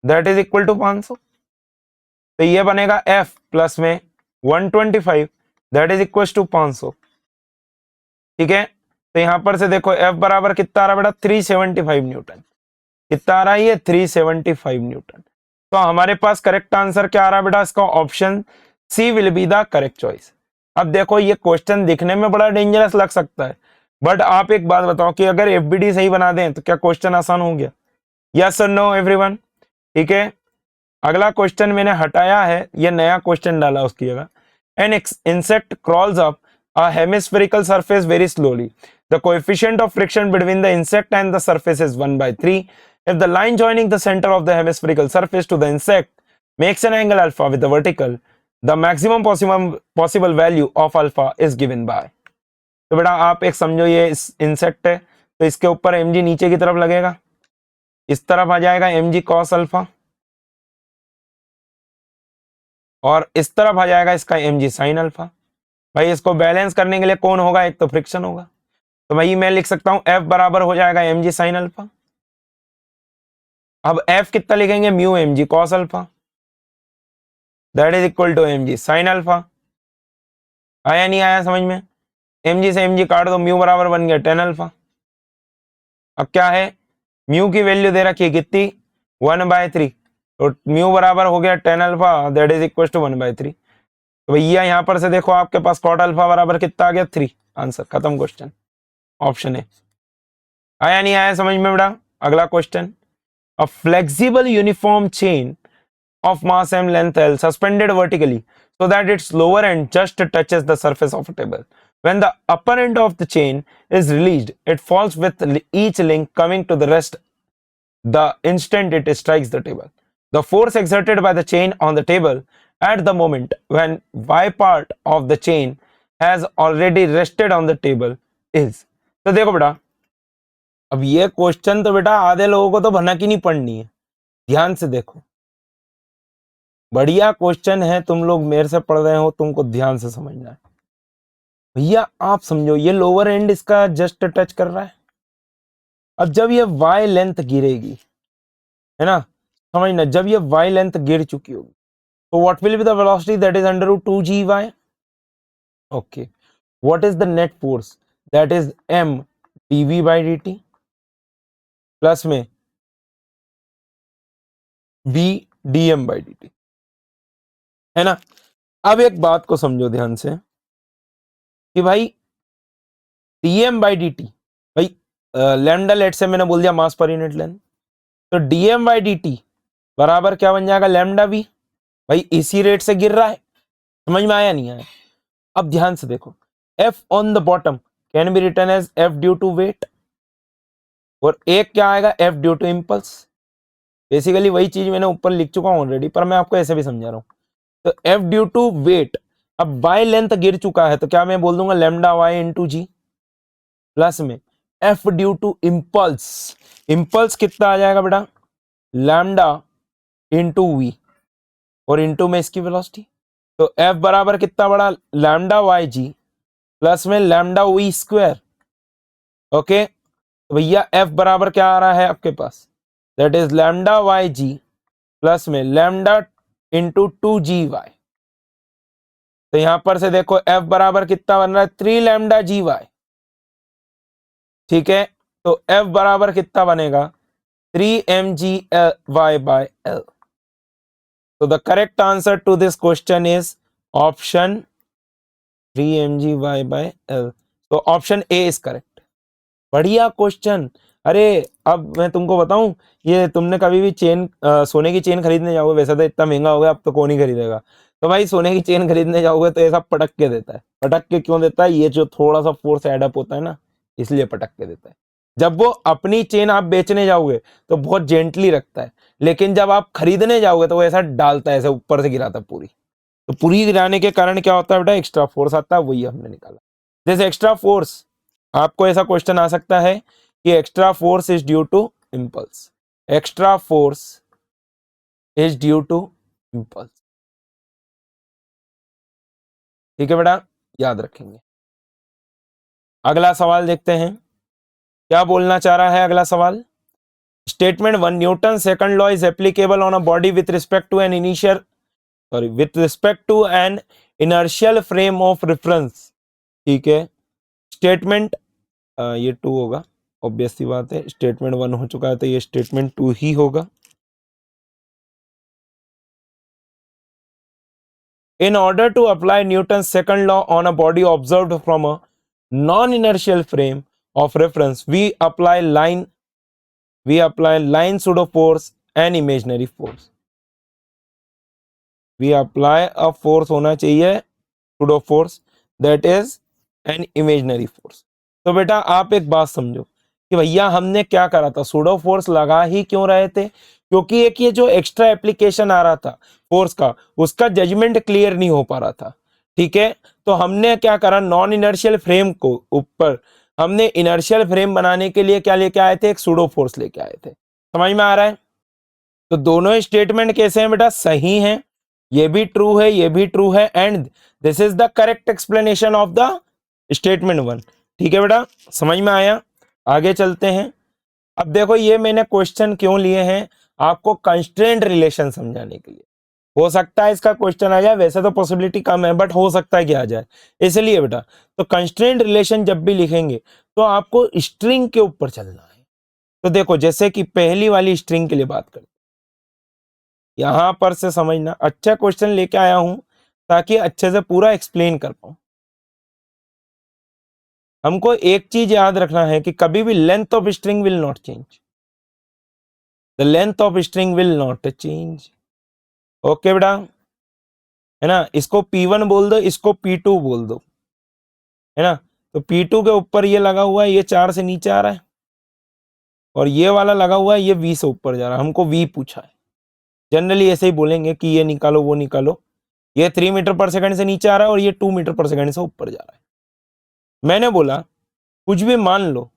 that is equal to 500। तो ये बनेगा F प्लस में 125, दैट इज इक्वल टू 500। ठीक है, तो यहां पर से देखो F बराबर कितना आ रहा है बेटा, 375 न्यूटन। कितना आ रहा है ये, 375 न्यूटन। तो हमारे पास करेक्ट आंसर क्या आ रहा है बेटा, इसका option C will be the correct choice. अब देखो ये क्वेश्चन दिखने में बड़ा डेंजरस लग सकता है, बट आप एक बात बताओ कि अगर एफबीडी सही बना दें तो क्या क्वेश्चन आसान हो गया? यस और नो एवरीवन? ठीक है, अगला क्वेश्चन मैंने हटाया है, ये नया क्वेश्चन डाला उसकी जगह। An insect crawls up a hemispherical surface very slowly. The coefficient of friction between the insect and the surface is 1/3. If the line joining the center of the hemispherical surface to the insect makes an angle alpha with the vertical, the maximum possible value of alpha is given by. तो बेटा आप एक समझो, ये insect है तो इसके ऊपर mg नीचे की तरफ लगेगा, इस तरफ आ जाएगा mg cos अल्फा, और इस तरफ आ जाएगा इसका mg sin अल्फा। भाई इसको बैलेंस करने के लिए कौन होगा, एक तो फ्रिक्शन होगा। तो भाई मैं लिख सकता हूं F बराबर हो जाएगा mg sin अल्फा। अब F कितना लिखेंगे, mu mg cos alpha, that is equal to mg sin alpha. आया नहीं आया समझ में? mg से mg काट दो, म्यू बराबर बन गया tan अल्फा। अब क्या है, म्यू की वैल्यू दे रखी है कितनी, 1/3, तो म्यू बराबर हो गया tan alpha, that is equal to 1/3। तो भैया यहां पर से देखो आपके पास cot अल्फा बराबर कितना आ गया, 3। आंसर खत्म, क्वेश्चन ऑप्शन है। आया नहीं आया समझ में बेटा? अगला question, a flexible uniform chain of mass and length L suspended vertically so that its lower end just touches the surface of a table. When the upper end of the chain is released, it falls with each link coming to the rest the instant it strikes the table. The force exerted by the chain on the table at the moment when y part of the chain has already rested on the table is. तो देखो बेटा, अब ये question तो बेटा आधे लोगों को तो भनक ही नहीं पढ़नी है, ध्यान से देखो, बढ़िया क्वेश्चन है, तुम लोग मेरे से पढ़ रहे हो, तुमको ध्यान से समझना है। भैया आप समझो, ये लोअर एंड इसका जस्ट टच कर रहा है। अब जब ये y लेंथ गिरेगी, है ना, समझना, जब ये y लेंथ गिर चुकी होगी तो what will be the velocity, that is √2gy। Okay, what is the net force, that is m dv/dt plus में b dm/dt, है ना। अब एक बात को समझो ध्यान से कि भाई dm/dt, भाई लैम्डा लेट से मैंने बोल दिया मास पर यूनिट लेंथ, तो dm/dt बराबर क्या बन जाएगा, लैम्डा v। भाई इसी रेट से गिर रहा है, समझ में आया नहीं आया? अब ध्यान से देखो, f on the bottom can be written as f due to weight, और एक क्या आएगा, f due to impulse. Basically वही चीज मैंने ऊपर लिख चुका हूं ऑलरेडी, पर मैं आपको ऐसे भी समझा रहा हूं। तो एफ ड्यू टू वेट, अब बाय लेंथ गिर चुका है तो क्या मैं बोल दूंगा lambda y into g, plus में F due to impulse, impulse कितना आ जाएगा बेटा लैम्डा इंटू वी, और इंटू में इसकी वेलोसिटी। तो एफ बराबर कितना बड़ा लैम्डा वाई जी प्लस में लैम्डा वी स्क्वायर। ओके, तो भैया एफ बराबर क्या आ रहा है आपके पास, that is lambda y g plus में लैम्डा इंटू टू जी वाई। तो यहां पर से देखो एफ बराबर कितना बन रहा है 3 लैम्डा जी वाई, ठीक है। तो एफ बराबर कितना बनेगा 3 mg/y/L। So the correct answer to this question is option 3 mg/y/L। तो ऑप्शन ए इज करेक्ट। बढ़िया क्वेश्चन। अरे अब मैं तुमको बताऊं, ये तुमने कभी भी चेन सोने की चेन खरीदने जाओगे, वैसे तो इतना महंगा हो गया अब तो कौन ही खरीदेगा, तो भाई सोने की चेन खरीदने जाओगे तो ऐसा पटक के देता है। पटक के क्यों देता है, ये जो थोड़ा सा फोर्स एडअप होता है ना, इसलिए पटक के देता है। जब वो अपनी चेन आप बेचने जाओगे तो बहुत जेंटली रखता है, लेकिन जब आप खरीदने जाओगे तो वो ऐसा डालता है, ऐसे ऊपर से गिराता है पूरी। तो पूरी गिराने के कारण क्या होता है बेटा, एक्स्ट्रा फोर्स आता है, वही हमने निकाला। जैसे एक्स्ट्रा फोर्स, आपको ऐसा क्वेश्चन आ सकता है कि extra force is due to impulse, extra force is due to impulse, ठीक है बेटा, याद रखेंगे। अगला सवाल देखते हैं क्या बोलना चाह रहा है अगला सवाल। Statement 1, Newton second law is applicable on a body with respect to an initial with respect to an inertial frame of reference, ठीक है। स्टेटमेंट ये 2 होगा, ऑब्वियस सी बात है, स्टेटमेंट 1 हो चुका है तो ये स्टेटमेंट 2 ही होगा। In order to apply Newton's second law on a body observed from a non-inertial frame of reference, we apply line pseudo force and imaginary force. We apply a force होना चाहिए pseudo force, that is an imaginary force. तो बेटा आप एक बात समझो कि भैया हमने क्या करा था, सूडो फोर्स लगा ही क्यों रहे थे, क्योंकि एक ये जो एक्स्ट्रा एप्लीकेशन आ रहा था फोर्स का, उसका जजमेंट क्लियर नहीं हो पा रहा था, ठीक है। तो हमने क्या करा, नॉन इनर्शियल फ्रेम को ऊपर हमने इनर्शियल फ्रेम बनाने के लिए क्या लेके आए थे, एक सूडो फोर्स लेके आए थे। समझ में आ रहा है। तो दोनों स्टेटमेंट कैसे हैं बेटा, सही हैं, ये भी ट्रू है ये भी ट्रू है, and this is the correct explanation of the statement 1, ठीक है बेटा, समझ में आया। आगे चलते हैं। अब देखो ये मैंने क्वेश्चन क्यों लिए हैं, आपको कंस्ट्रेंट रिलेशन समझाने के लिए। हो सकता है इसका क्वेश्चन आ जाए, वैसे तो पॉसिबिलिटी कम है बट हो सकता है कि आ जाए, इसलिए बेटा। तो कंस्ट्रेंट रिलेशन जब भी लिखेंगे तो आपको स्ट्रिंग के ऊपर चलना है। तो देखो जैसे कि पहली वाली स्ट्रिंग के लिए बात करते, यहां पर से समझना, अच्छा क्वेश्चन लेके आया हूं ताकि अच्छे से पूरा एक्सप्लेन कर पाऊं। हमको एक चीज याद रखना है कि कभी भी length of string will not change, the length of string will not change. Okay बेटा, है ना, इसको P1 बोल दो, इसको P2 बोल दो, है ना। तो P2 के ऊपर ये लगा हुआ है, ये 4 से नीचे आ रहा है, और ये वाला लगा हुआ है, ये V से ऊपर जा रहा है। हमको V पूछा है, जनरली ऐसे ही बोलेंगे कि ये निकालो वो निकालो। ये 3 मीटर पर सेकंड से नीचे आ रहा है और ये 2 मीटर पर सेकंड से ऊपर जा रहा है। मैंने बोला कुछ भी मान लो,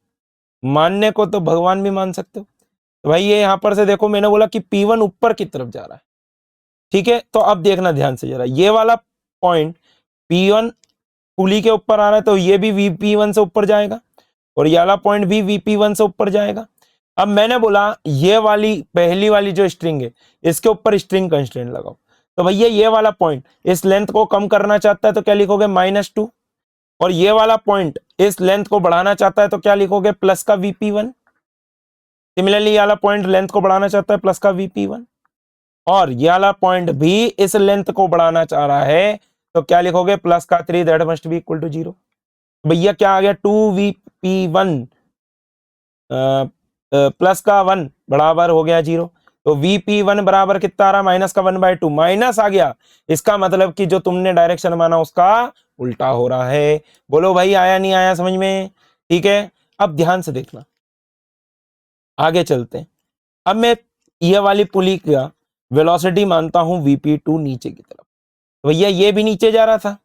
मानने को तो भगवान भी मान सकते हो। तो भाई ये यहां पर से देखो, मैंने बोला कि P1 ऊपर की तरफ जा रहा है, ठीक है। तो अब देखना ध्यान से जरा, ये वाला पॉइंट P1 पुली के ऊपर आ रहा है तो ये भी VP1 से ऊपर जाएगा, और ये वाला पॉइंट भी VP1 से ऊपर जाएगा। अब मैंने बोला ये वाली पहली वाली जो स्ट्रिंग है इसके ऊपर स्ट्रिंग कंस्ट्रेंट लगाओ। तो भैया ये वाला पॉइंट इस लेंथ को कम करना चाहता है तो क्या लिखोगे -2, और ये वाला पॉइंट इस लेंथ को बढ़ाना चाहता है तो क्या लिखोगे प्लस का VP1। सिमिलरली ये वाला पॉइंट लेंथ को बढ़ाना चाहता है प्लस का VP1, और ये वाला पॉइंट भी इस लेंथ को बढ़ाना चाह रहा है तो क्या लिखोगे प्लस का 3, that must be equal to 0। भैया क्या आ गया 2VP1 प्लस का 1 बराबर हो गया 0। तो VP1 बराबर कितना आ रहा, माइनस का 1/2, माइनस आ गया, इसका मतलब कि जो तुमने डायरेक्शन माना उसका उल्टा हो रहा है। बोलो भाई आया नहीं आया समझ में, ठीक है। अब ध्यान से देखना, आगे चलते हैं। अब मैं ये वाली पुली का वेलोसिटी मानता हूं VP2 नीचे की तरफ। तो भैया ये भी नीचे जा रहा था,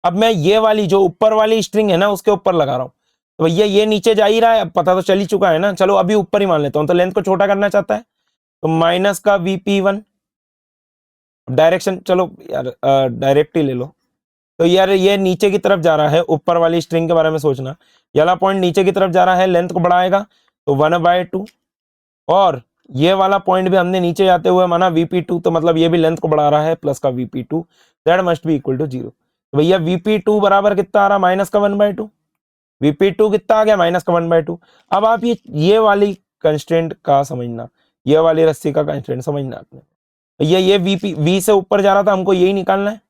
अब मैं ये वाली जो ऊपर वाली स्ट्रिंग है ना उसके ऊपर लगा रहा हूं, तो भैया ये नीचे जा ही रहा है, अब पता तो चल ही चुका है ना। चलो अभी ऊपर ही मान लेता हूं, तो लेंथ को छोटा करना चाहता है तो माइनस का VP1 डायरेक्शन, चलो यार डायरेक्ट ही ले लो। तो यार ये नीचे की तरफ जा रहा है, ऊपर वाली स्ट्रिंग के बारे में सोचना, ये वाला पॉइंट नीचे की तरफ जा रहा है, लेंथ को बढ़ाएगा तो 1/2, और ये वाला पॉइंट भी हमने नीचे जाते हुए माना VP2, तो मतलब ये भी लेंथ को बढ़ा रहा है, प्लस का VP2, that must be equal to 0। तो भैया VP2 बराबर कितना आ रहा, माइनस का 1/2। VP2 कितना आ गया, माइनस का 1/2। अब आप ये वाली कंस्ट्रेंट का समझना, ये वाली रस्सी का कंस्ट्रेंट समझना आपने, ये V से ऊपर जा रहा था, हमको यही निकालना है,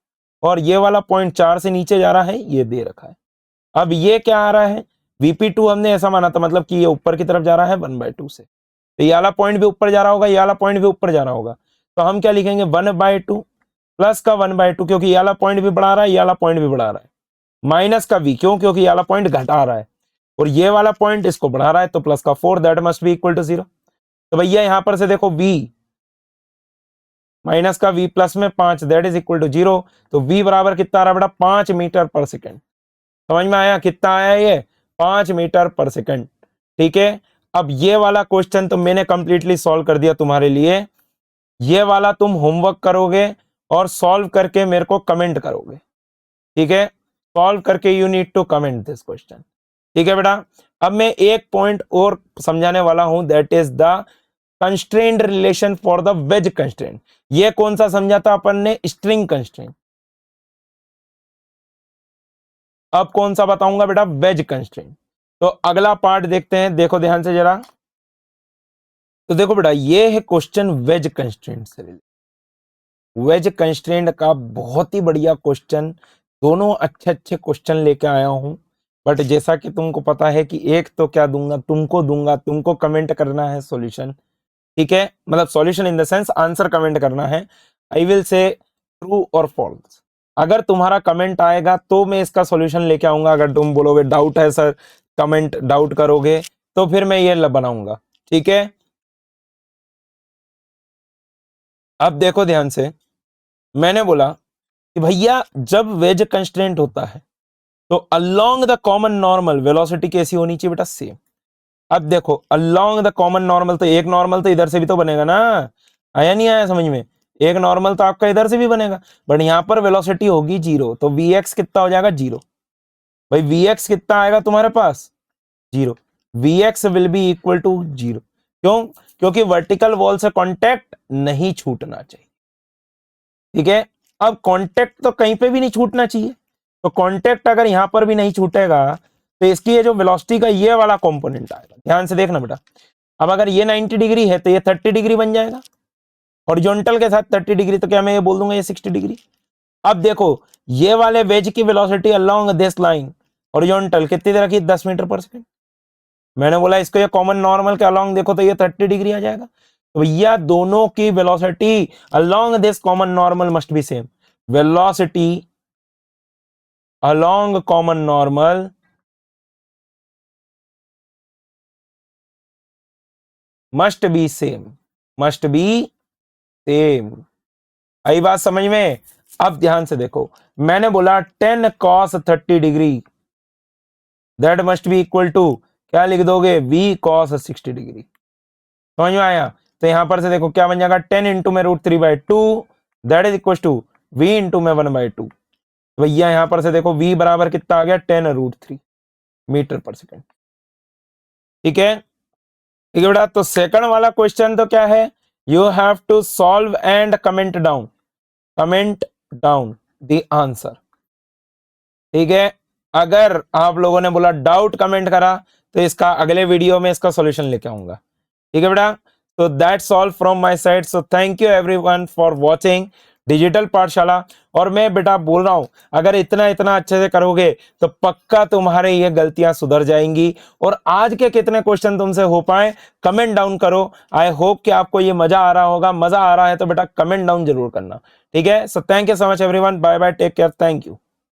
और ये वाला पॉइंट 4 से नीचे जा रहा है, ये दे रखा है। अब ये क्या आ रहा है, VP2 हमने ऐसा माना था, मतलब कि ये ऊपर की तरफ जा रहा है 1/2 से, तो ये वाला पॉइंट भी ऊपर जा रहा होगा, ये वाला पॉइंट भी ऊपर जा रहा होगा, तो हम क्या लिखेंगे 1/2 प्लस का 1/2, क्योंकि ये वाला पॉइंट भी बढ़ा रहा है, ये वाला पॉइंट भी बढ़ा रहा है, माइनस का V, क्यों, क्योंकि ये वाला पॉइंट घटा रहा है और ये वाला पॉइंट इसको बढ़ा रहा है, तो प्लस का 4, that must be equal to 0। तो भैया यहां पर से देखो V माइनस का V प्लस में 5, दैट इज इक्वल टू 0। तो V बराबर कितना आ रहा है बेटा, 5 मीटर पर सेकेंड। समझ में आया कितना आया, ये 5 मीटर पर सेकेंड। ठीक है, अब ये वाला क्वेश्चन तो मैंने कंप्लीटली सॉल्व कर दिया तुम्हारे लिए, ये वाला तुम होमवर्क करोगे और सॉल्व करके मेरे को कमेंट करोगे। ठीक है, सॉल्व करके you need to comment this question. ठीक है बेटा, अब मैं एक पॉइंट और समझाने वाला हूं, that is the constraint relation for the ways constraint. ये कौन सा समझा था अपन ने, स्ट्रिंग कंस्ट्रेंट। अब कौन सा बताऊंगा बेटा, वेज कंस्ट्रेंट। तो अगला पार्ट देखते हैं, देखो ध्यान से जरा। तो देखो बेटा, ये है क्वेश्चन वेज कंस्ट्रेंट से रिलेटेड। वेज कंस्ट्रेंट का बहुत ही बढ़िया क्वेश्चन, दोनों अच्छे अच्छे क्वेश्चन लेके आया हूं, बट जैसा कि तुमको पता है कि एक तो क्या दूंगा, तुमको कमेंट करना है सॉल्यूशन। ठीक है, मतलब solution in the sense answer comment करना है। आई विल से ट्रू और फॉल्स, अगर तुम्हारा कमेंट आएगा तो मैं इसका सॉल्यूशन लेके आऊंगा, अगर तुम बोलोगे डाउट है सर, कमेंट डाउट करोगे तो फिर मैं ये बनाऊंगा। ठीक है, अब देखो ध्यान से, मैंने बोला कि भैया जब वेज कंस्ट्रेंट होता है तो along the common normal velocity कैसी होनी चाहिए बेटा, सेम। अब देखो अलोंग द कॉमन नॉर्मल, तो एक नॉर्मल तो इधर से भी तो बनेगा ना, आया नहीं आया समझ में, एक नॉर्मल तो आपका इधर से भी बनेगा, बट यहां पर वेलोसिटी होगी 0, तो Vx कितना हो जाएगा 0। भाई Vx कितना आएगा तुम्हारे पास 0, Vx will be equal to 0। क्यों, क्योंकि वर्टिकल वॉल से कांटेक्ट नहीं छूटना चाहिए। ठीक है, अब कांटेक्ट तो कहीं पे भी नहीं छूटना चाहिए, तो कांटेक्ट अगर यहां पर भी नहीं छूटेगा तो इसकी ये जो वेलोसिटी का ये वाला कंपोनेंट आएगा, ध्यान से देखना बेटा। अब अगर ये 90 डिग्री है तो ये 30 डिग्री बन जाएगा, हॉरिजॉन्टल के साथ 30 डिग्री, तो क्या मैं ये बोल दूंगा ये 60 डिग्री। अब देखो ये वाले वेज की velocity along this line horizontal कितनी तरह की, 10 मीटर पर सेकंड। मैंने बोला इसको ये कॉमन नॉर्मल के अलोंग देखो तो ये 30 डिग्री आ जाएगा, तो भैया दोनों की velocity along this common normal must be same. Velocity along common normal must be same, must be same. आई बात समझ में। अब ध्यान से देखो, मैंने बोला 10 cos 30 degree that must be equal to, क्या लिख दोगे, V cos 60 डिग्री। समझ में आया, तो यहां पर से देखो क्या बन जाएगा, 10 इंटू में √3/2 that is equal to V into में 1/2। भैया यहां पर से देखो V बराबर कितना आ गया, 10√3 मीटर पर सेकेंड। ठीक है, ठीक है बेटा, तो सेकंड वाला क्वेश्चन तो क्या है, you have to solve and comment down the answer. ठीक है, अगर आप लोगों ने बोला डाउट कमेंट करा तो इसका अगले वीडियो में इसका सॉल्यूशन लेके आऊंगा। ठीक है बेटा, तो that's all from my side, so thank you everyone for watching digital पाठशाला। और मैं बेटा बोल रहा हूं, अगर इतना इतना अच्छे से करोगे तो पक्का तुम्हारे ये गलतियां सुधर जाएंगी। और आज के कितने क्वेश्चन तुमसे हो पाए कमेंट डाउन करो। आई होप कि आपको ये मजा आ रहा होगा, मजा आ रहा है तो बेटा कमेंट डाउन जरूर करना। ठीक है, so thank you so much everyone, bye bye, take care, thank you.